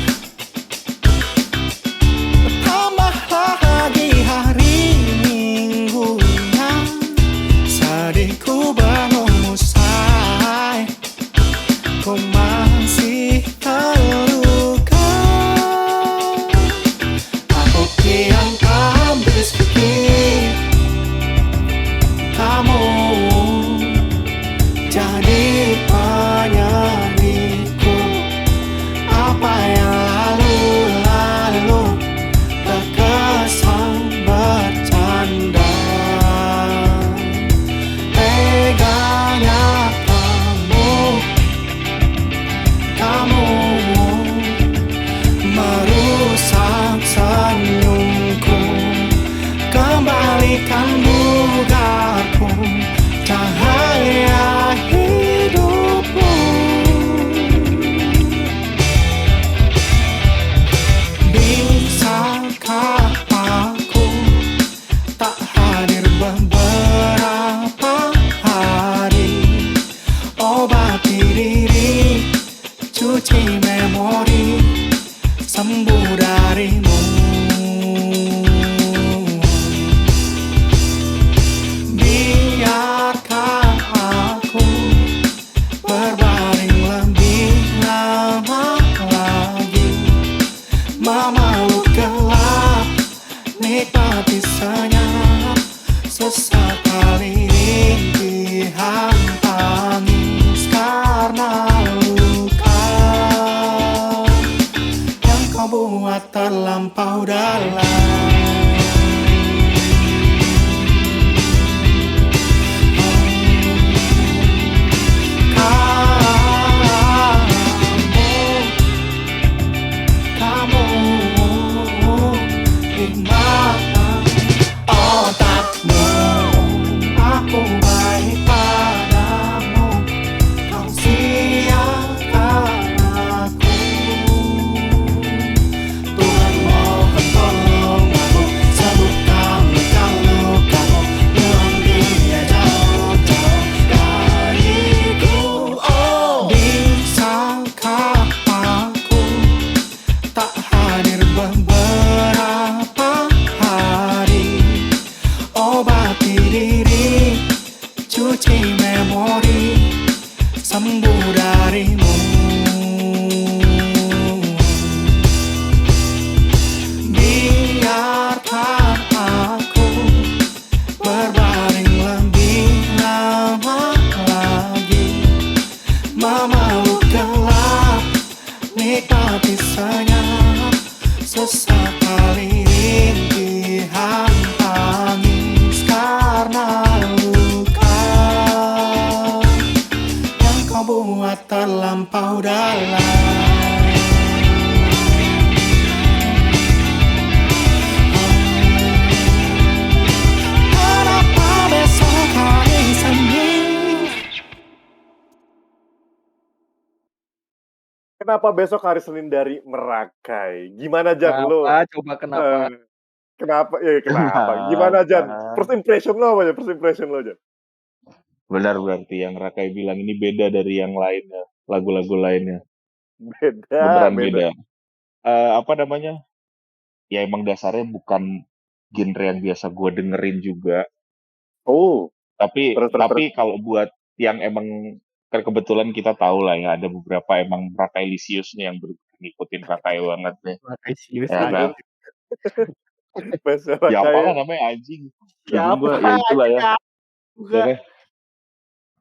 cuci memori sembuh darimu. Biarkan aku berbaring lebih lama lagi, memeluk gelap, nikmati senyap, sesekali rintihan tangis karena luka yang kau buat terlampau dalam. Kenapa besok hari Senin? Kenapa besok hari Senin dari Merakai? Gimana Jan lo? Kenapa? Coba kenapa? Kenapa? Ya kenapa? Gimana Jan? First impression lo apa ya? First impression lo Jan? Benar berarti yang Rakai bilang ini beda dari yang lainnya, lagu-lagu lainnya. Beda. Beneran beda. Apa namanya? Ya emang dasarnya bukan genre yang biasa gue dengerin juga. Oh, Tapi terus. kalau buat yang emang kan kebetulan kita tahu lah ya ada beberapa emang Rakailisius nih yang ngikutin Rakai banget nih. Makasih Ya kan? Bahasa Ya Rakai. apalah namanya anjing. Jadi Siapa? gue ya itulah ya. Juga. Oke.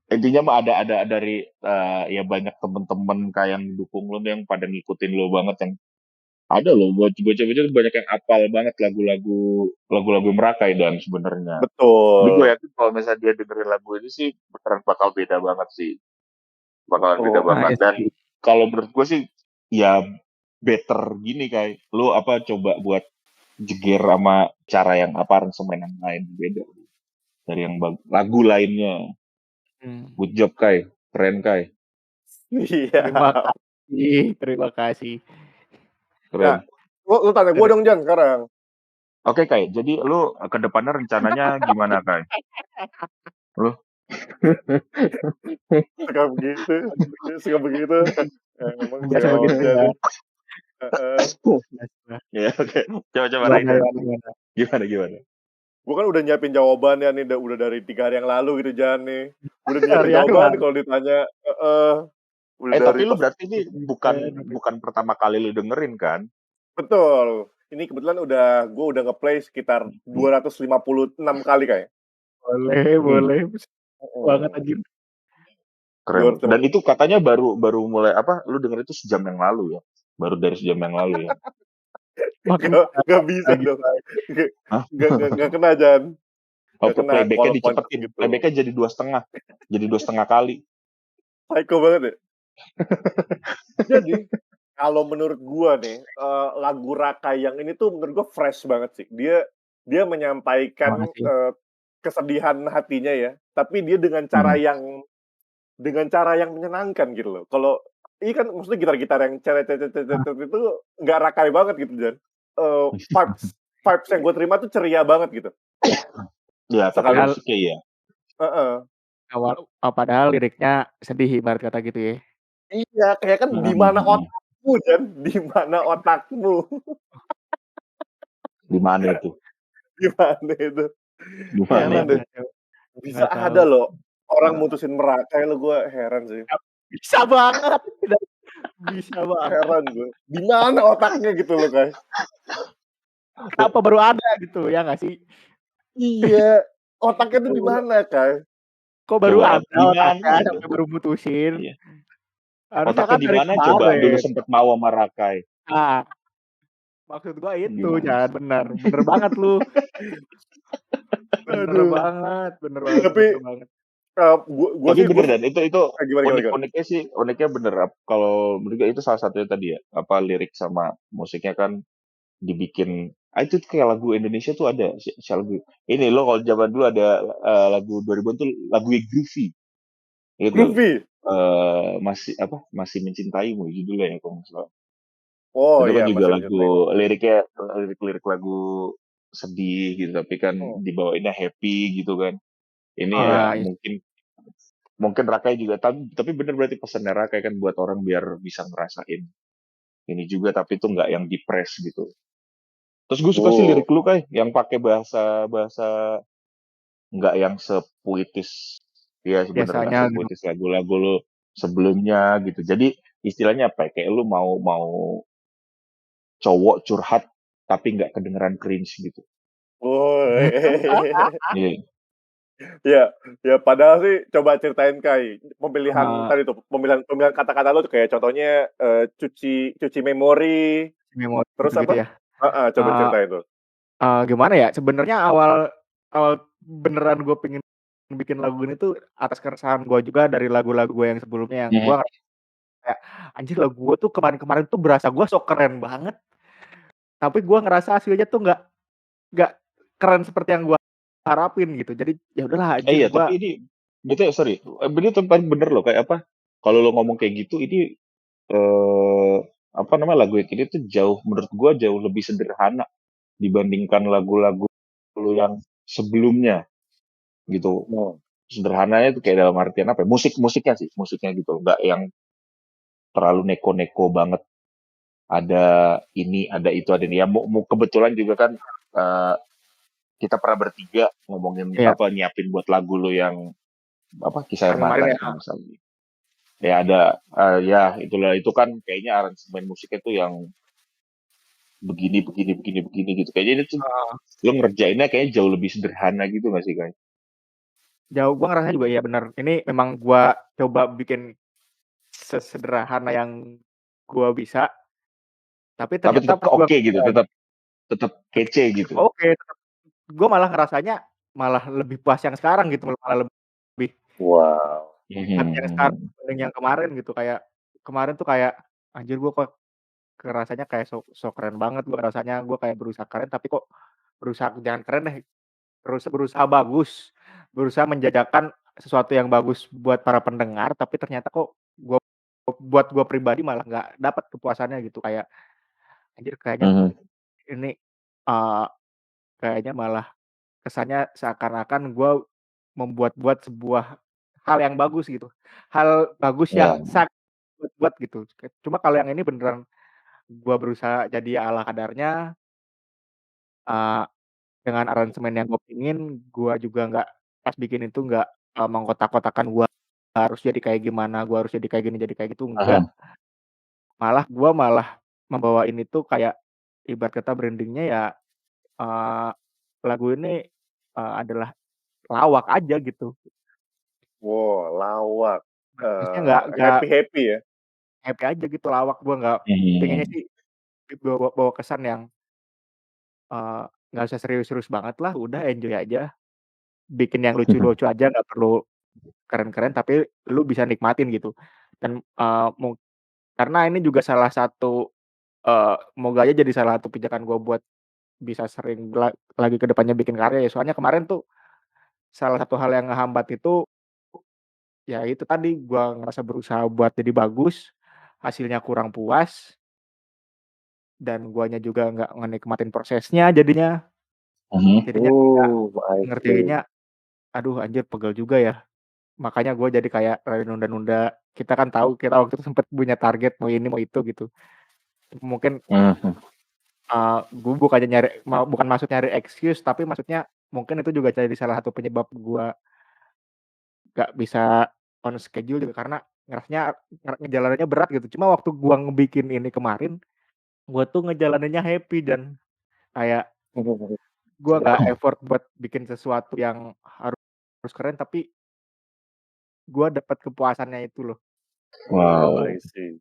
Intinya mah ada dari ya banyak temen-temen kayak yang dukung lo nih yang pada ngikutin lo banget yang ada loh bocah-bocah banyak yang apal banget lagu-lagu Merakai dan sebenarnya. Tapi gue Betul. yakin kalau misalnya dia dengerin lagu ini sih beneran bakal beda banget sih. Bakalan beda Oh, banget. nice. Dan kalau menurut gue sih ya better gini kayak lo apa coba buat jeger sama cara yang apa aransemen yang lain beda dari yang lagu lainnya. Good job Kai, keren Kai. Iya. Terima kasih. Keren. Nah, lu tanya gue dong Jan sekarang. Oke Kai, jadi lu ke depannya rencananya gimana Kai? Lu? Suka begitu. Emang Biasa begitu jawabnya ya. nih. Ya oke. Coba Raisa. Gimana? Gue kan udah nyiapin jawabannya nih, udah dari 3 hari yang lalu gitu Jan nih. Udah nyiapin Hari yang jawaban lalu. kalau ditanya. Udah Tapi dari lu pas. berarti ini bukan pertama kali lu dengerin kan? Betul. Ini kebetulan gue udah nge-play sekitar 256 kali kayak. Boleh. Banget anjir. Keren. Dan itu katanya baru mulai apa? Lu denger itu sejam yang lalu ya? Baru dari sejam yang lalu ya? Gak bisa dong. Gak kena Jan. Playbacknya dicepetin. Gitu. Playbacknya jadi 2,5. Jadi 2,5 kali. Psycho banget ya. Jadi kalau menurut gua nih lagu Rakai yang ini tuh menurut gua fresh banget sih. Dia menyampaikan kesedihan hatinya ya, tapi dia dengan cara yang menyenangkan gitu loh. Kalau ini kan maksudnya gitar-gitar yang ceret itu nggak Rakai banget gitu Jan. Vibes yang gue terima tuh ceria banget gitu. Ya, tapi musiknya ya. Padahal liriknya sedih ibarat kata gitu ya. Iya, kayak kan di mana otakmu Jan? Di mana otakmu? Di mana itu? Bisa ada loh orang mutusin Merakai lo, gue heran sih. Bisa banget. Heran gue. Di mana otaknya gitu loh guys? Kenapa baru ada gitu ya nggak sih? Iya, otaknya tuh di mana Kai? Kok baru ada otaknya sampai baru mutusin? Iya. Harusnya otaknya kan di mana coba dulu sempet mau sama Rakai. Maksud gua itu jangan bener banget lu. Bener banget. Tapi gua sih bener dan itu uniknya bener. Kalau menurut gue itu salah satunya tadi ya, apa lirik sama musiknya kan dibikin itu kayak lagu Indonesia tuh ada lagu ini lo kalau zaman dulu ada lagu 2000-an tuh lagu Groovy gitu. Groovy masih mencintaimu judulnya ya kalau nggak salah. Oh itu kan iya, juga lagu lirik lagu sedih gitu tapi kan dibawainnya happy gitu kan. Ini ya mungkin Rakai juga tapi bener berarti pesannya Rakai kan buat orang biar bisa ngerasain ini juga tapi itu nggak yang depres gitu. Terus gue suka sih lirik lu Kai yang pakai bahasa nggak yang sepuitis Iya sebenarnya biasanya gitu. sepuitis lagu-lagu lu sebelumnya gitu. Jadi istilahnya apa ya, kayak lu mau cowok curhat tapi nggak kedengeran cringe gitu. Woi. Iya. Ya, ya padahal sih coba ceritain Kai, pemilihan Eee, tadi tuh, pemilihan pemilihan kata-kata lu tuh kayak contohnya, cuci cuci memori, memori terus gitu-gitu apa? ya. Heeh, coba Eee ceritain tuh. gimana ya, sebenarnya awal awal beneran gue pengen bikin lagu ini tuh atas keresahan gue juga dari lagu-lagu gue yang sebelumnya yang gue Mhm. kayak, "Anjir lagu gue tuh kemarin-kemarin tuh berasa gue sok keren banget, tapi gue ngerasa hasilnya tuh nggak keren seperti yang gue harapin," gitu. Jadi ya udahlah anjir Iya, gue tapi ini betul sorry, bener tuh paling bener loh, kayak apa, kalau lo ngomong kayak gitu ini, eee, apa namanya, lagu yang ini tuh jauh menurut gua jauh lebih sederhana dibandingkan lagu-lagu lu yang sebelumnya, gitu. Oh. Sederhananya tuh kayak dalam artian apa ya, musiknya sih, musiknya gitu, nggak yang terlalu neko-neko banget, ada ini, ada itu, ada ini, ya kebetulan juga kan, kita pernah bertiga ngomongin iya, apa, nyiapin buat lagu lu yang apa, Kisah Air yang kemarin Mata ya, kalau nggak salah. Ya ada, ya itulah, itu kan kayaknya aransemen musiknya tuh yang begini begini begini begini gitu. Kayaknya ini tuh heeh, lo ngerjainnya kayaknya jauh lebih sederhana gitu nggak sih, Kak? jauh gua ngerasa juga ya bener, ini memang gua coba bikin sesederhana yang gua bisa, tapi Tapi ternyata tetap pas gua oke gitu, tetap tetap kece gitu. oke, gua malah ngerasanya malah lebih puas yang sekarang gitu, malah lebih Wow. nikmat yang sekarang Mhm. dibanding yang kemarin gitu. Kayak kemarin tuh kayak, anjir gua kok ngerasanya kayak sok keren banget gua rasanya, gua kayak berusaha keren tapi kok berusaha jangan keren deh, berusaha bagus, berusaha menjajakan sesuatu yang bagus buat para pendengar, tapi ternyata kok gua buat gua pribadi malah nggak dapat kepuasannya gitu. Kayak, anjir kayaknya Mhm. ini, eee, kayaknya malah kesannya seakan-akan gua membuat-buat sebuah hal yang bagus gitu, hal bagus Iya. yang sangat buat gitu. Cuma kalau yang ini beneran gua berusaha jadi ala kadarnya, eee, dengan aransemen yang gua pingin, gua juga nggak pas bikin itu nggak, mengkotak-kotakan gua harus jadi kayak gimana, gua harus jadi kayak gini, jadi kayak gitu, enggak. Aha. Gua malah membawain itu kayak ibarat kata branding-nya ya, eee, lagu ini, adalah lawak aja gitu. Wow, lawak, Maksudnya nggak happy-happy ya? happy aja gitu lawak, gua nggak pengennya Mhm. sih bawa bawa kesan yang, eee, nggak usah serius-serius banget lah, udah enjoy aja, bikin yang lucu-lucu aja nggak perlu keren-keren tapi lu bisa nikmatin gitu. Dan, karena ini juga salah satu, moga aja jadi salah satu pijakan gua buat bisa sering lagi ke depannya bikin karya ya, soalnya kemarin tuh salah satu hal yang ngehambat itu, ya itu tadi gua ngerasa berusaha buat jadi bagus, hasilnya kurang puas, dan guanya juga nggak ngenikmatin prosesnya jadinya. Mhm. Jadinya kayak I see. ngerjainnya, aduh anjir pegel juga ya. Makanya gua jadi kayak rada nunda-nunda. Kita kan tahu kita waktu itu sempet punya target mau ini mau itu gitu. Mungkin, Mhm. gua bukannya bukan maksud nyari excuse, tapi maksudnya mungkin itu juga jadi salah satu penyebab gua nggak bisa on schedule juga karena ngerasanya ngejalaninnya berat gitu. Cuma waktu gua ngebikin ini kemarin, gua tuh ngejalaninnya happy dan kayak gua nggak effort buat bikin sesuatu yang harus keren, tapi gua dapet kepuasannya itu loh. Oh, Wow. I see.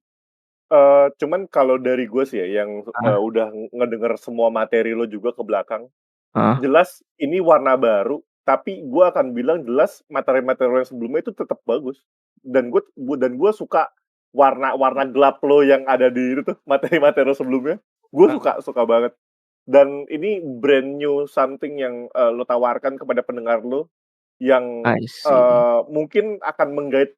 Cuman kalau dari gue sih ya yang, Heeh, udah ngedenger semua materi lo juga ke belakang, heeh, jelas ini warna baru, tapi gue akan bilang jelas materi-materi lo yang sebelumnya itu tetap bagus. Dan gue suka warna-warna gelap lo yang ada di itu tuh, materi-materi lo sebelumnya, gue heeh. suka suka banget. Dan ini brand new something yang, lo tawarkan kepada pendengar lo, yang, I see. mungkin akan menggait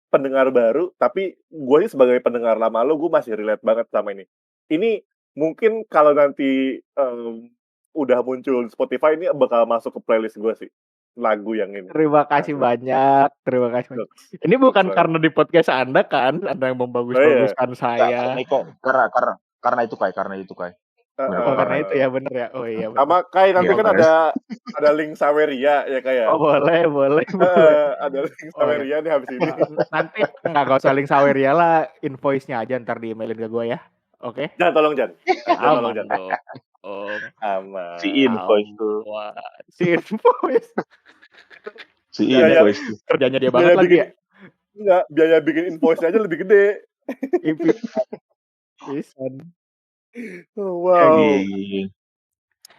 pendengar baru, tapi gue sih sebagai pendengar lama lo, gue masih relate banget sama ini. Ini mungkin kalau nanti, udah muncul di Spotify, ini bakal masuk ke playlist gue sih, lagu yang ini, Terima kasih asli. banyak, terima kasih banyak. Goks Ini goks bukan banget. karena di podcast Anda kan, Anda yang Oh iya? membagus-baguskan Enggak, saya. ini kok karena itu, Kak, karena itu, Kak. Oh, karena itu ya, Heeh. bener ya? Oh, iya bener. Sama Kai nanti Iya, kan Mas. ada link Saweria ya, Kak, ya? Oh, boleh boleh boleh. Heeh, ada link Oh, ya. Saweria nih habis ini. Nanti nggak usah link Saweria lah, invoice-nya aja ntar di-email-in ke gue ya. Oke? Jan, tolong Jan. Jan, tolong Aman Jan. dong. Si Aman. invoice tuh. Aman. Si invoice. Si Biaya invoice tuh. Kerjanya dia biaya banget lagi bikin ya? enggak, biaya bikin invoice aja lebih gede. Pisan. Wow. Iya.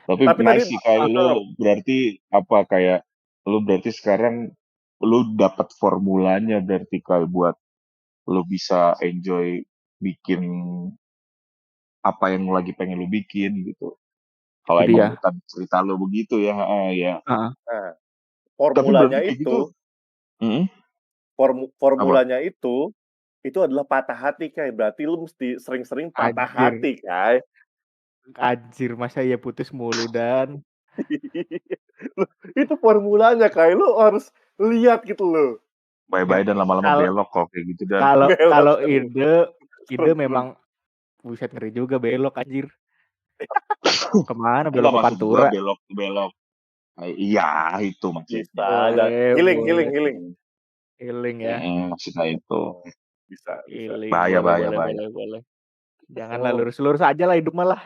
Tapi Tapi tadi nice sih kayak lu berarti apa kayak lu berarti sekarang lu dapat formulanya berarti kayak buat lu bisa enjoy bikin apa yang lagi pengen lu bikin gitu. Kalau Itu emang dia. tadi cerita lu begitu ya, ya. Heeh. nah, Tapi berarti formulanya kayak gitu, itu apa? formulanya itu adalah patah hati, Kai. Berarti lu mesti sering-sering patah Anjir. hati, Kai. Anjir, masa iya putus mulu dan Loh, itu formulanya, Kai. Lu harus lihat gitu loh. Bye-bye dan lama-lama kalau belok kok kayak gitu dan kalau Belok. kalau ide Serem. memang buset ngeri juga belok anjir. Kemana belok enggak ke maksud gua Pantura? belok. Iya, itu maksudnya. Bisa. Boleh, Healing. Healing ya. Maksudnya itu. Bisa. Healing. Bahaya. Boleh. Janganlah lurus-lurus aja lah hidup malah.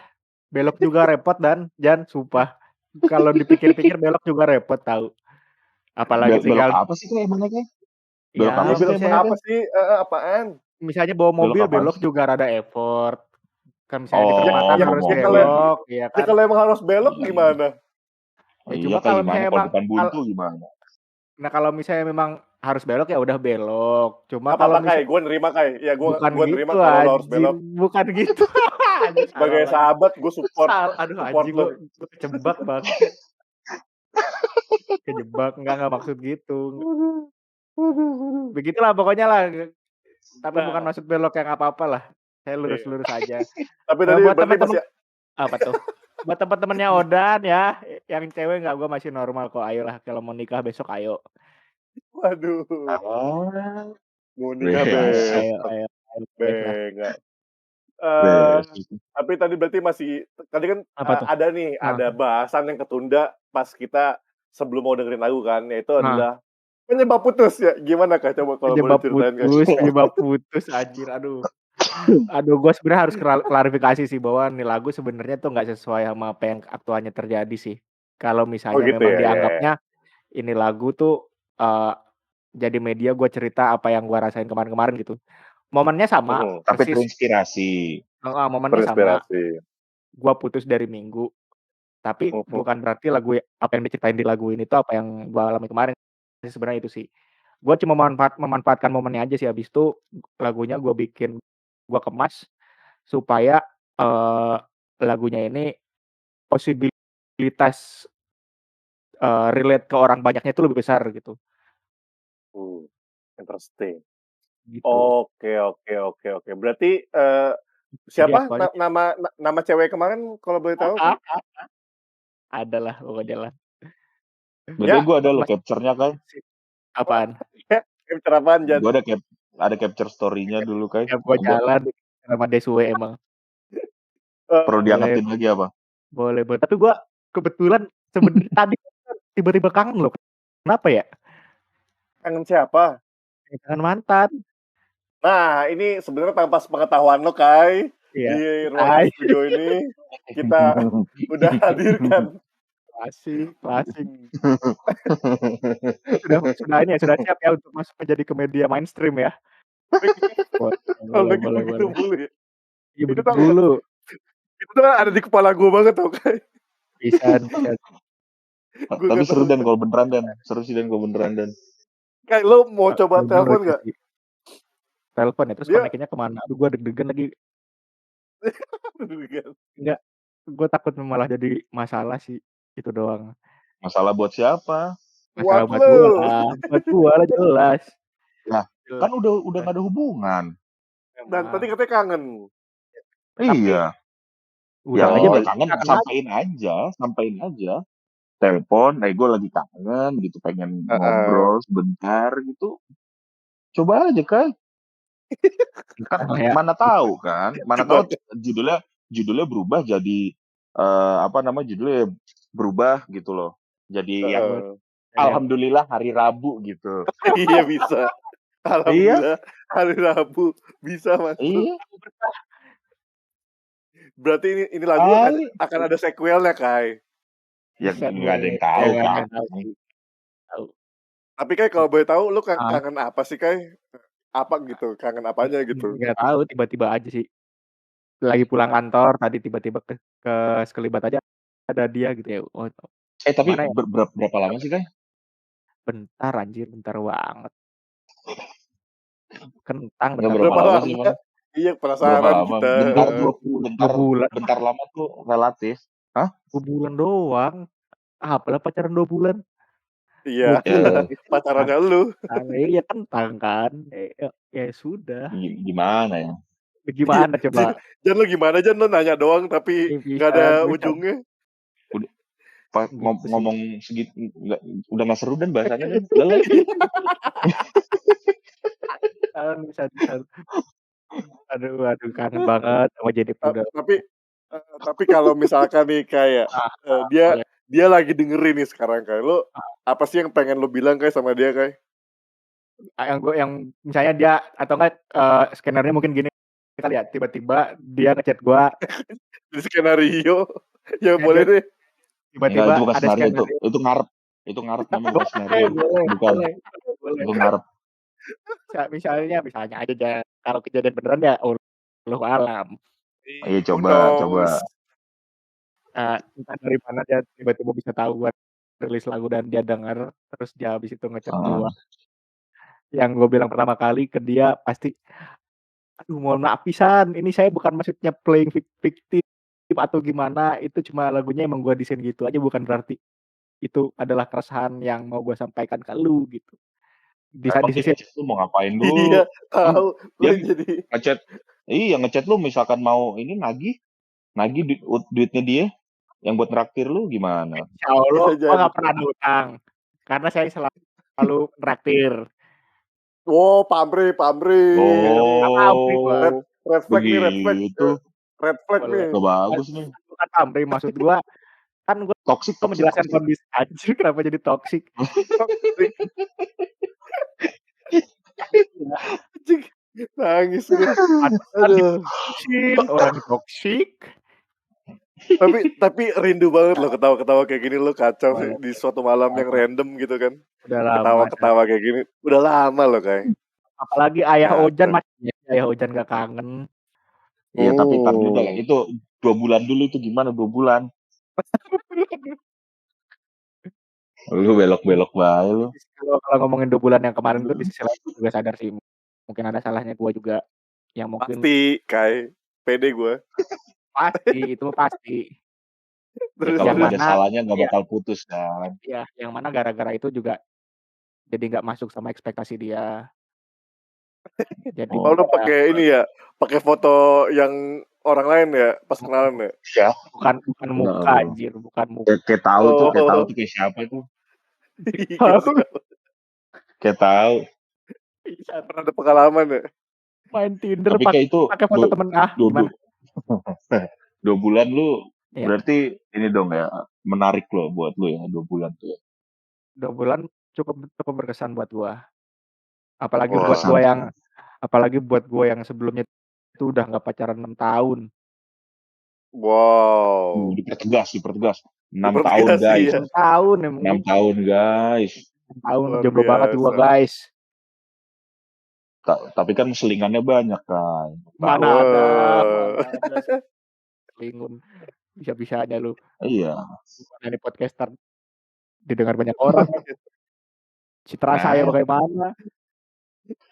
Belok juga repot dan Jan, sumpah. Kalau dipikir-pikir belok juga repot tahu. Apalagi Belok tinggal apa sih kayak emangnya kayak? ya Belok apa sih kayak misalnya, emangnya Apa kayak? sih? Apaan? misalnya bawa Belok mobil apaan? belok juga rada effort. Kan misalnya di Oh, perempatan bawa harus mobil. belok, ya Ya kan. kalau emang harus belok Iya. gimana? Ya Iya cuma kayak kalau gimana misalnya kalau emang depan buntu gimana? nah kalau misalnya memang harus belok ya udah belok. Cuma Apa kalau Kai? misalnya Gue nerima, Kai. Ya bukan gue nerima gitu kalau lo harus anjir, belok. bukan gitu. Anjir, salah Sebagai lagi. sahabat gue support Aduh support anjing lo. gue kejebak banget. Kejebak enggak maksud gitu. Begitulah pokoknya lah. Tapi bukan Nah, maksud belok yang apa-apa lah. Saya iya. lurus-lurus aja. Tapi Ya tadi buat berarti teman-teman masih apa tuh? Buat teman-temannya Odan ya, yang cewek nggak, gue masih normal kok. Ayolah kalau mau nikah besok ayo. waduh. Ah, Mau nikah Asik. besok. Ayo. Enggak. Asik. Tapi tadi berarti tadi kan Apa tuh? ada bahasan yang ketunda pas kita sebelum mau dengerin lagu kan, yaitu Nah, adalah penyebab putus ya. Gimana Kak? Coba kalau boleh ceritain Kak. penyebab putus anjir. Aduh, gue sebenarnya harus klarifikasi sih bahwa nih lagu sebenarnya tuh nggak sesuai sama apa yang aktualnya terjadi sih. Kalau Oh misalnya gitu memang ya. dianggapnya ini lagu tuh jadi media gue cerita apa yang gue rasain kemarin-kemarin gitu. Momennya sama, Tapi persis. terinspirasi. Momennya sama. Terinspirasi. Gue putus dari Minggu, tapi bukan berarti apa yang diceritain di lagu ini tuh apa yang gue alami kemarin. Sebenarnya itu sih. Gue cuma memanfaatkan momennya aja sih. Habis itu lagunya gue kemas supaya lagunya ini posibilitas relate ke orang banyaknya itu lebih besar gitu. Interesting. Gitu. Oke. Berarti siapa nama cewek kemarin kalau boleh tahu? Adalah pokoknya lah. Berarti gue ada lo capture-nya kan? Apaan? Capture apaan, Jan? Gue ada capture story-nya dulu kan. Ya gue jalan sama Deswe emang. Perlu diangetin lagi apa? Boleh. Tapi gue kebetulan sebenarnya tadi tiba-tiba kangen loh. Kenapa ya? Kangen siapa? Kangen mantan. Nah, ini sebenarnya tanpa sepengetahuan lo, Kai. Iya. Di ruangan studio ini kita udah hadirkan. Klasik. Sudah siap ya untuk masuk menjadi ke media mainstream ya. Boleh. Iya dulu. Itu tuh ada di kepala gue banget tau, Kai. Bisa. Tapi seru dan kalau beneran dan seru sih dan kalau beneran dan. Kayak lo mau coba telepon nggak? Telepon ya, terus koneknya kemana? Aduh, gue deg-degan lagi. Enggak, gue takut malah jadi masalah sih, itu doang. Masalah buat siapa? Masalah buat gue lah jelas. Nah, kan udah gak ada hubungan. Dan tadi katanya kangen. Iya. Udah aja kangen, sampein aja. Telepon, gue lagi kangen gitu, pengen ngobrol sebentar gitu. Coba aja kan mana tahu kan, judulnya berubah jadi apa namanya, judulnya berubah gitu loh. Jadi yang Heeh. alhamdulillah hari Rabu gitu. Iya bisa. Iya, Alhamdulillah hari Rabu bisa masuk. iya, Berarti ini lagu kali. akan ada sequelnya, Kai. Ya Buset nggak ada deh, yang tahu, nggak ada Kak. yang tahu sih, tahu. Tapi Kai kalau boleh tahu lu Ah, kangen apa sih, Kai? Apa gitu? Kangen apanya gitu? nggak tahu tiba-tiba aja sih, lagi pulang kantor tadi tiba-tiba ke sekelibat aja ada dia gitu ya, oh Tapi gimana ya, berapa lama sih, Kak? bentar anjir, bentar banget, kentang Nggak bentar berapa Berapa banget, lama sih, lama? Bang? Iya Berapa penasaran lama? kita, Bentar, heeh. 2 bulan, bentar lama tuh relatif. Hah? 2 bulan doang, apalah pacaran 2 bulan, Iya, 2 bulan Ya, itu pacarannya lu. iya kentang kan, ya ya sudah, gimana ya? gimana coba, Jan lu gimana Jan? Lu nanya doang tapi nggak bisa ada bisa ujungnya. Udah gitu sih. ngomong segitu udah nggak seru dan bahasanya dan lelah. Bisa bisa. Aduh kangen banget sama Jennifer udah Tapi tapi kalau misalkan nih kayak dia boleh. dia lagi dengerin nih sekarang Kai, lu apa sih yang pengen lu bilang Kai sama dia Kai? Yang misalnya dia atau enggak, skenario mungkin gini kali ya, tiba-tiba dia ngechat gua, Di skenario, ya dia boleh deh. Enggak, tiba-tiba itu bukan ada skenario tuh. skenario Itu ngarep namanya, bukan boleh skenario. boleh Bukan, boleh boleh. itu ngarep. Misalnya aja kalau kejadian beneran ya wallahu alam, Ayo Who coba. knows? entah dari mana dia tiba-tiba bisa tahu gua rilis lagu dan dia denger, terus dia habis itu ngechat Heeh. gua. Yang gua bilang pertama kali ke dia pasti, "Aduh mohon maaf pisan, ini saya bukan maksudnya playing victim atau gimana, itu cuma lagunya emang gua desain gitu aja, bukan berarti itu adalah keresahan yang mau gua sampaikan ke lu," gitu. Emang Di dia sisi ngechat lu mau ngapain Iya, dulu? Kan tahu. Gue dia jadi ngechat, iya ngechat lu misalkan mau ini nagih duitnya dia yang buat nraktir lu gimana? insya Allah bisa gua jadi. nggak pernah ada utang, karena saya selalu nraktir. Oh, pamrih, pamrih. Nggak pamrih gua, Red Oh, red flag nih, red flag. begitu. Red flag boleh. nih. Gak bagus nih. Bukan pamrih, maksud gua, kan gua Toxic. menjelaskan kondisi anjir kenapa jadi toksik. Anjing, nangis gue. Pantesan Aduh. diputusin, orang toksik. Tapi rindu banget loh ketawa-ketawa kayak gini lo kacau sih Boleh, di suatu malam yang lama, random gitu kan. udah lama dah. Ketawa-ketawa kayak gini. Udah lama loh kayak. Apalagi Ayah Ojan Kacau. masih Ayah Ojan gak kangen. Iya, tapi tar dulu dah. Oh. Itu 2 bulan dulu itu gimana 2 bulan? Lu belok-belok bae lu. Kalau ngomongin 2 bulan yang kemarin tuh di sisi lain juga sadar sih, mungkin ada salahnya gua juga, yang mungkin Pasti Kai. Pede gue. pasti, itu mah pasti. Ya Terus kalau Yang nggak terus. ada mana salahnya nggak iya bakal putus kan. iya, yang mana gara-gara itu juga jadi nggak masuk sama ekspektasi dia. Jadi Oh, Oh, lu pakai ini ya, pakai foto yang orang lain ya pas kenalan ya? siap. bukan muka Heeh. anjir, bukan muka. Kayak tahu tuh Oh. kayak siapa tuh. Tahu, Kayak tahu. Pernah ada pengalaman ya? main Tinder Tapi kayak itu pakai foto temen dua, gimana? 2 bulan lu Iya, berarti ini dong ya, menarik loh buat lu ya 2 bulan tuh ya. 2 bulan cukup cukup berkesan buat gua. Apalagi buat Wah. gua Berkesan. yang apalagi buat gua yang sebelumnya itu udah nggak pacaran 6 tahun. Wow. Dipertegas. 6 tahun Dipertegas guys. iya. 6 tahun 6 tahun guys. 6 tahun Luar jomblo banget gua, biasa. guys. Tapi kan selingannya banyak kan. Mana Tahu. ada Wah. selingkuh. Bisa-bisanya lu. Iya. Gimana nih podcaster didengar banyak orang. Citra saya Nah, bagaimana?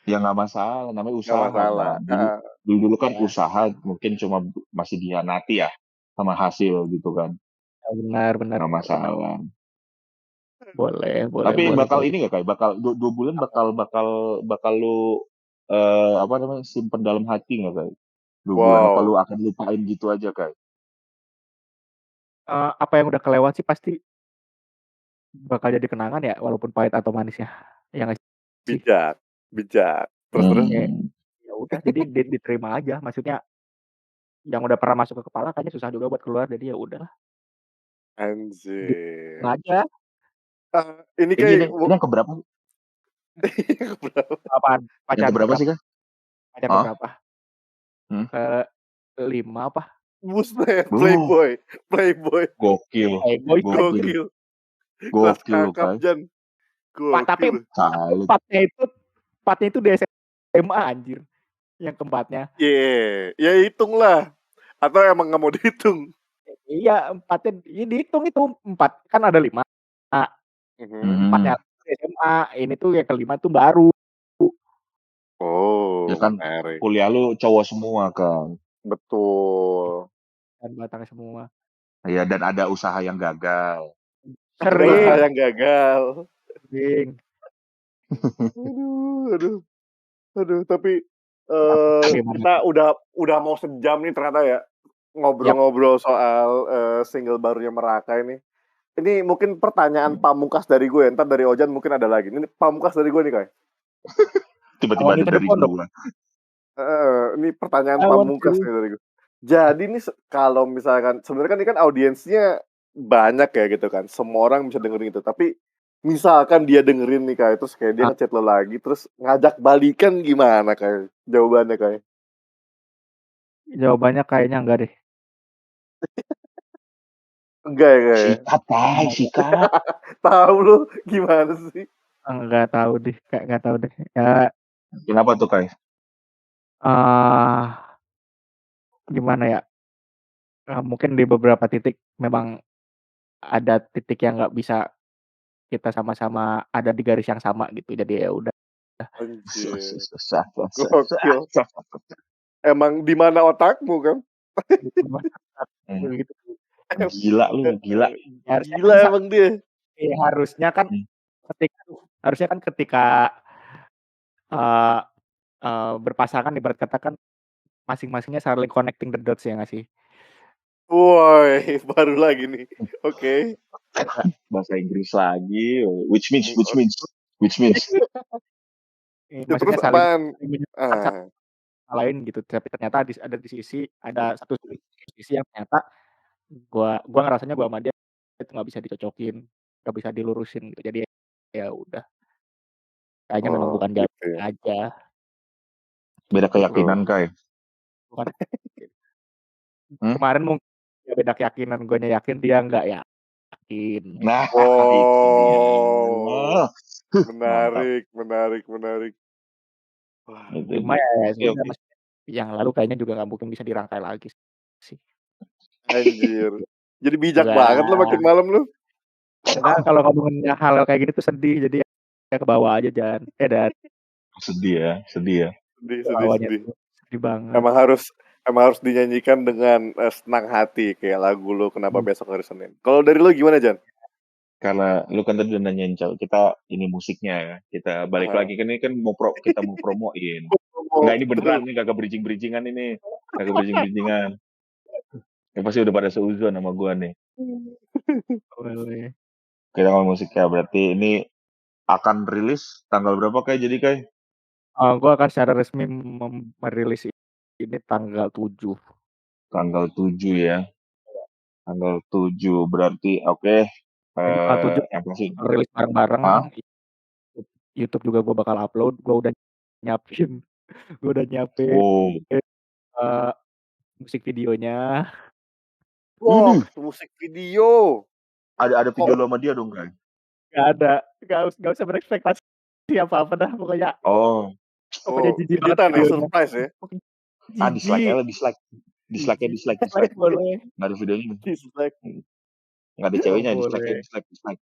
ya nggak masalah, namanya Nggak usaha masalah. kan. Dulu kan Ya, usaha mungkin cuma masih dihianati ya sama hasil gitu kan. benar benar. Nggak masalah. Boleh Tapi bakal boleh. ini nggak kayak bakal 2 bulan bakal lu apa namanya simpen dalam hati nggak kayak 2 bulan? Apa lu Wow. akan lupain gitu aja kayak? Apa yang udah kelewat sih pasti bakal jadi kenangan ya, walaupun pahit atau manisnya. Ya nggak sih? Bijak. Terus. Ya Hmm. ya udah jadi diterima aja, maksudnya yang udah pernah masuk ke kepala kayaknya susah juga buat keluar, jadi ya udahlah, diam Anjir. aja. Ini Ini kayak ini yang keberapa? berapa? Apaan? Yang Pacaran keberapa keberapa? sih, Kak? Pacaran Hah? keberapa? Hmm? Ke-5 apa? Buset, Uh, Playboy. gokil, Playboy kan. gokil, Gokil. Kelas gokil lu, kakap, Kai. Jan. Tapi Gokil. Salut. empatnya itu di SMA anjir, yang keempatnya. Ya hitunglah. Atau emang nggak mau dihitung? Iya, empatnya ini dihitung itu 4, kan ada 5. Empatnya SMA, ini tuh yang ke-5 tuh baru. Ya Oh, kan menarik. kuliah lu cowok semua kan. Betul. Dan batangnya semua. Ya dan ada usaha yang gagal. Ada usaha Sering. yang gagal. Sering. Aduh, tapi Gimana kita tuh? udah mau sejam nih ternyata ya Yap. ngobrol-ngobrol soal single barunya Meraka ini. Ini mungkin pertanyaan pamungkas dari gue. Ntar dari Ojan mungkin ada lagi. Ini pamungkas dari gue nih, Kai. Tiba-tiba ada dari Pondok. gua. Ini pertanyaan I want pamungkas to. nih dari gue. Jadi nih kalau misalkan sebenarnya kan ini kan audiensnya banyak ya gitu kan. Semua orang bisa dengerin itu. Tapi misalkan dia dengerin nih Kai, terus kayak dia ngechat lo lagi, terus ngajak balikan gimana Kai? Jawabannya Kai? Jawabannya kayaknya enggak deh. Enggak ya Kai? Sikat, Kai, sikat. Tahu lu gimana sih? Enggak tahu deh, kayak enggak tahu deh. Ya Kenapa tuh, Kai? gimana ya? Mungkin di beberapa titik memang ada titik yang nggak bisa kita sama-sama ada di garis yang sama gitu. Jadi ya udah Anjir. Gokil. Emang di mana otakmu kan? gitu. Gila lu, gila. Gila emang dia. Harusnya kan ketika berpasangan ibarat kata kan masing-masingnya saling connecting the dots ya nggak sih? Woi, baru lagi nih. Oke. Bahasa Inggris lagi. Which means. Ya, Maksudnya terus saling apaan? menyembuhkan satu sama lain gitu. Tapi ternyata ada satu sisi yang ternyata gua ngerasanya gua sama dia itu nggak bisa dicocokin, nggak bisa dilurusin gitu. Jadi ya udah, kayaknya memang bukan gitu jalannya ya. aja. Beda keyakinan, Kai. Bukan kemarin mungkin ya beda keyakinan, guanya yakin, dia nggak yakin. Nah, itu dia. Oh, Mantap. menarik. Wah, Itu Cuma dia. ya Oke. sudah, yang lalu kayaknya juga nggak mungkin bisa dirangkai lagi sih. anjir. Jadi bijak Enggak. banget lo makin malam lu. Enggak, kalau ngomongin hal kayak gini tuh sedih, jadi ya ke bawah aja Jan. Dan Sedih ya. bawahnya Sedih. tuh sedih banget. Emang harus dinyanyikan dengan senang hati kayak lagu lo Kenapa Besok Hari Senin. Kalau dari lo gimana, Jan? Karena lu kan tadi udah nanyain kita ini musiknya ya. Kita balik lagi kan ini kan kita mau promoin. Enggak, ini beneran nih, kagak bridging-bridgingan ini. Kagak bridging-bridgingan. Ya pasti udah pada seuzon sama gua nih. Boleh. Kita ngomong musiknya, berarti ini akan rilis tanggal berapa Kai? Jadi Kai? Gua akan secara resmi merilis ini tanggal 7. Tanggal 7 ya. Tanggal 7 berarti oke. Tanggal 7 Yang pasti rilis bareng-bareng. Hah? YouTube juga gua bakal upload. Gua udah nyiapin Oh. musik videonya. Wah, musik video. Ada video lo sama dia dong, Kai? Gak ada, gak usah berekspektasi apa-apa dah pokoknya. Oh. Pokoknya jijik banget Kejutan ya, videonya. surprise ya. Dislike. Dislike. Boleh. Nggak ada videonya. Dislike. Nggak ada ceweknya, Boleh. dislike.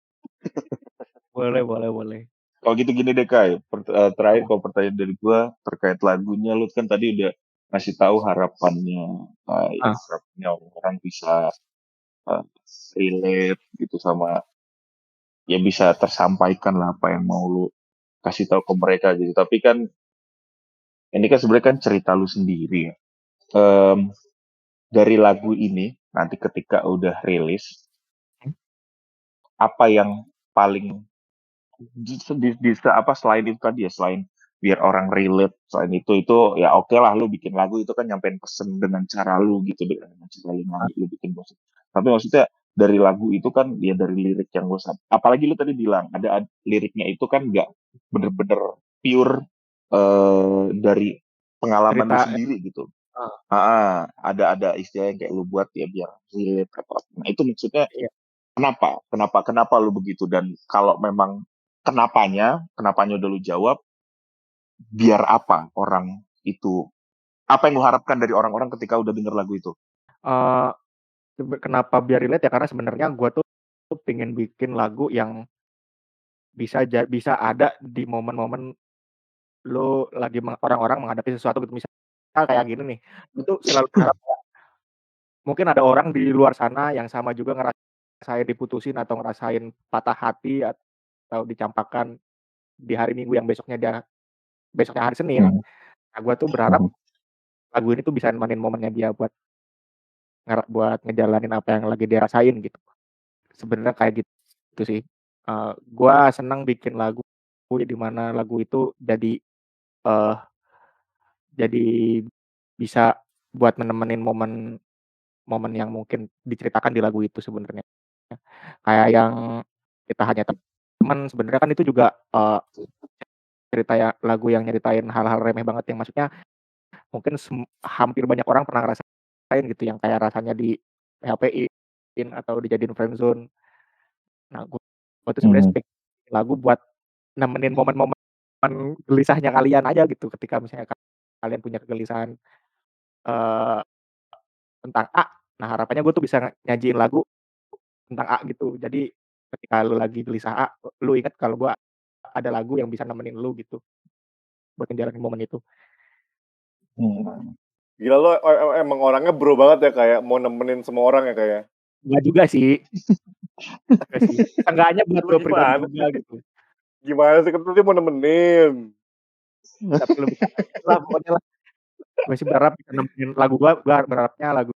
Boleh. Kalau gitu gini deh, Kai. Terakhir kalau pertanyaan dari gua terkait lagunya, lu kan tadi udah ngasih tahu harapannya. Harapannya orang bisa relate gitu sama, ya bisa tersampaikan lah apa yang mau lu kasih tahu ke mereka gitu. Tapi kan ini kan sebenarnya kan cerita lu sendiri ya. Dari lagu ini nanti ketika udah rilis, apa yang paling selain itu tadi ya, selain biar orang relate. Selain itu ya oke lah lu bikin lagu itu kan nyampein pesen dengan cara lu gitu, dengan cara lu nyanyi, lu bikin musik. Tapi maksudnya dari lagu itu kan ya dari lirik yang lu apalagi lu tadi bilang ada liriknya itu kan nggak bener-bener pure dari pengalaman lu cerita sendiri gitu. heeh, Ada istilah yang kayak lu buat ya biar relate atau apa. Nah itu maksudnya iya, kenapa lu begitu, dan kalau memang kenapanya udah lu jawab, biar apa orang itu, apa yang lu harapkan dari orang-orang ketika udah denger lagu itu? eee, kenapa biar relate ya karena sebenarnya gua tuh pengen bikin lagu yang bisa ada di momen-momen lu lagi orang-orang menghadapi sesuatu gitu, misal kayak gini nih, itu selalu berharap mungkin ada orang di luar sana yang sama juga ngerasain diputusin atau ngerasain patah hati atau dicampakkan di hari Minggu yang besoknya hari Senin. Mhm, Nah, gua tuh berharap mhm, lagu ini tuh bisa nemenin momennya dia buat ngejalanin apa yang lagi dia rasain gitu. Sebenarnya kayak gitu sih. Gua senang bikin lagu di mana lagu itu eee, jadi bisa buat nemenin momen momen yang mungkin diceritakan di lagu itu sebenarnya. Kayak yang Kita Hanya Teman sebenarnya kan itu juga, lagu yang nyeritain hal-hal remeh banget yang maksudnya mungkin hampir banyak orang pernah ngerasain gitu yang kayak rasanya di-PHP-in atau dijadiin friendzone. Nah, gua tuh sebenarnya mhm, bikin lagu buat nemenin momen-momen gelisahnya kalian aja gitu ketika misalnya kalian punya kegelisahan, eee, tentang A, nah harapannya gue tuh bisa nyajiin lagu tentang A gitu. Jadi ketika lu lagi gelisah A, lu inget kalau gua ada lagu yang bisa nemenin lu gitu, buat ngejalanin momen itu. mhm. Gila lo emang orangnya bro banget ya kayak mau nemenin semua orang ya kayak. Enggak juga sih, enggak sih. Seenggaknya buat Lu gua pribadi gimana juga sih? gitu. Gimana sih kan dia mau nemenin. Tapi lebih ke lah pokoknya lah, gua sih berharap bisa nemenin gua berharapnya lagu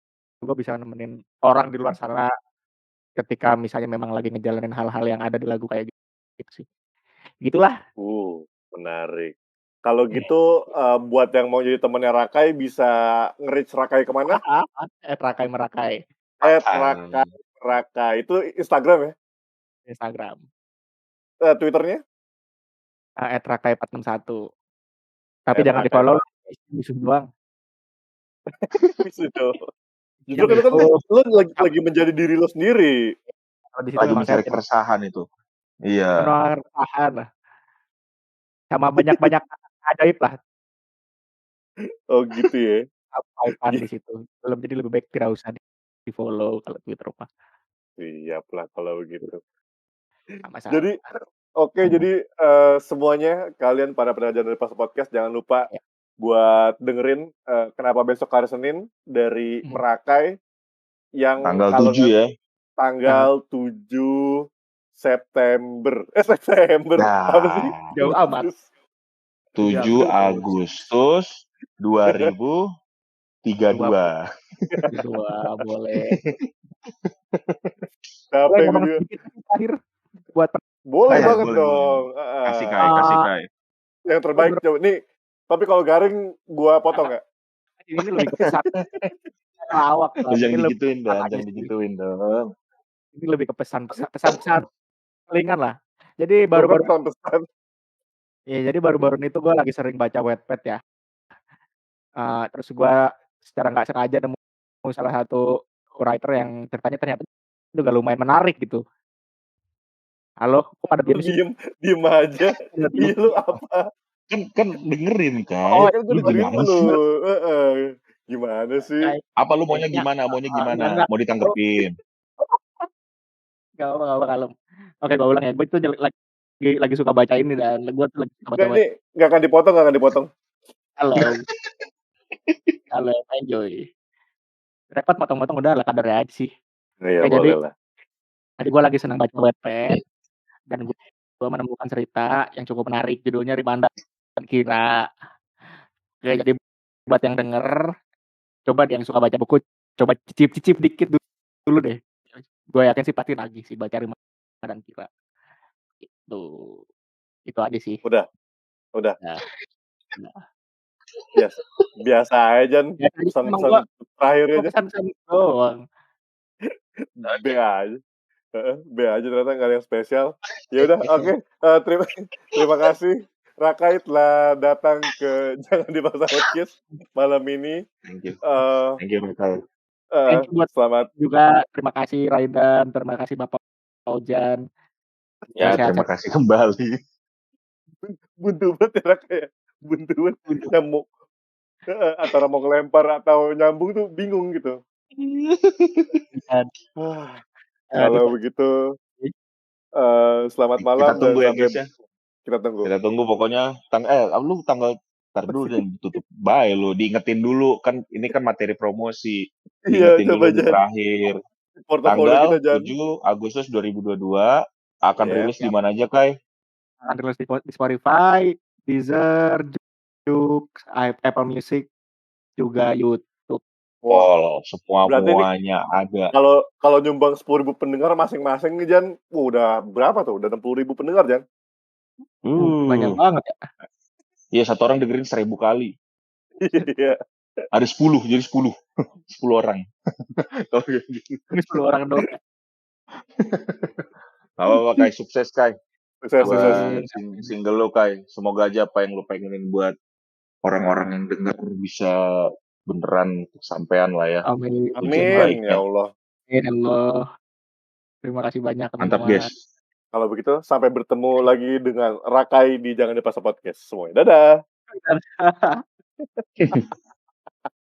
gua bisa nemenin orang di luar sana ketika misalnya memang lagi ngejalanin hal-hal yang ada di lagu kayak gitu sih. Gitulah. Menarik. Kalau Iya. gitu, buat yang mau jadi temennya Rakai bisa nge-reach Rakai ke mana? Rakai Merakai, Makan. @Rakai. Itu Instagram ya? Instagram, Twitternya? @rakai461. Tapi jangan di-follow @Rakai4 lah, isinya musuh doang. Wisuda. Isinya Justru kan musuh. lu lagi menjadi diri lu sendiri. Kalau di situ Lagi memang saya mencari keresahan itu. Iya. penuh keresahan lah, sama banyak-banyak ajaib lah, Oh gitu ya? fun di situ. Jadi lebih baik tidak usah di-follow kalau Twitter mah, Siaplah kalau begitu. nggak masalah. Jadi oke, Mhm, jadi, semuanya kalian para pendengar dari Pas Podcast jangan lupa Ya, buat dengerin, Kenapa Besok Hari Senin dari mhm, Merakai yang tanggal kalau 7 nggak ya. tanggal tanggal 7 September September, apa sih? Nah, jauh amat, Agustus. 7 Agustus Agustus 2032. 2022 boleh. Boleh Capek gue ngomong juga. sedikit lagi terakhir buat Boleh Boleh, banget boleh, boleh. dong, Kasih heeh. Kai, kasih eee, Kai. Yang terbaik beberapa coba nih, tapi kalau garing gua potong nggak? ini lebih ke pesan lawak lah, Jangan ini lebih ke digituin pesan dong, aja jangan sih. digituin dong. Ini lebih ke pesan-pesan ringan lah. Jadi Gua kira baru-baru pesan-pesan. jadi baru-baru ini tuh gue lagi sering baca Wattpad ya, terus gue secara nggak sengaja nemu salah satu writer yang ceritanya ternyata juga lumayan menarik gitu. Halo, kok pada Lu diem sih? diem aja. Pada diem Iya lu sih. apa? Kan dengerin, Kai. Oh, Kan gua Lu dengerin gimana lu, sih? heeh. Gimana sih? Apa lu maunya kayaknya gimana? Maunya enggak gimana? enggak, Mau ditanggepin? nggak apa kalem. Oke, gue ulang ya, gue tuh lagi suka baca ini dan gue tuh lagi suka baca Nggak ini nggak akan dipotong. Halo, halo, enjoy. Repot motong-motong udah lah kadarnya aja sih. Iya Oke, jadi boleh lah. tadi gue lagi senang baca Wattpad dan gue menemukan cerita yang cukup menarik judulnya Rimanda dan Kira. Oke, jadi buat yang denger, coba deh yang suka baca buku, coba cicip-cicip dikit dulu deh. Gue yakin sih pasti nagih sih baca Rimanda dan Kira, gitu. Itu aja sih. Udah? Udah. Nah, nah. Biasa aja Jan, Ya tadi kan emang pesan-pesan gua terakhirnya Jan. pesan-pesan doang. B aja. Heeh, B aja ternyata nggak ada yang spesial. Ya udah, oke. Terima kasih Rakai telah datang ke Jangan Dipaksa Podcast malam ini. Thank you. Eh, Thank you, Michael. Thank you buat selamat. juga, terima kasih Raidan, terima kasih Bapak Ojan. Ya, terima Sehat-sehat. kasih kembali. Buntu banget ya Rakai ya. Buntu banget. Buntu. Nyambung. Antara mau ngelempar atau nyambung tuh bingung gitu. Dan, Kalau begitu, selamat Kita malam dan tunggu ya, sampai guys ya. kita tunggu. Kita tunggu pokoknya lu tanggal ntar dulu dan tutup bye lu diingetin dulu kan ini kan materi promosi. Iya, Diingetin coba dulu di Jan. terakhir. Portofolio kita Tanggal Jan. 7 Agustus 2022 akan Yes. rilis di mana aja, Kai? akan rilis di Spotify, Deezer, Joox, Apple Music, juga YouTube. Wow, Berarti ini semuanya ada. kalau nyumbang 10.000 pendengar masing-masing nih Jan, udah berapa tuh? Udah 60.000 pendengar Jan. Banyak banget ya. Iya, satu orang dengerin 1000 kali. Iya. Ada 10, jadi 10. 10 orang. Kalau gitu. 10 orang doang. Apa Kai, sukses Kai. Sukses. Buat single lo Kai. Semoga aja apa yang lo pengenin buat orang-orang yang denger bisa beneran kesampaian lah ya. Amin. Ya Allah. Ya Allah. Terima kasih banyak. Mantap teman-teman. guys. Kalau begitu sampai bertemu lagi dengan Rakai di Jangan Dipaksa Podcast semuanya. Dadah.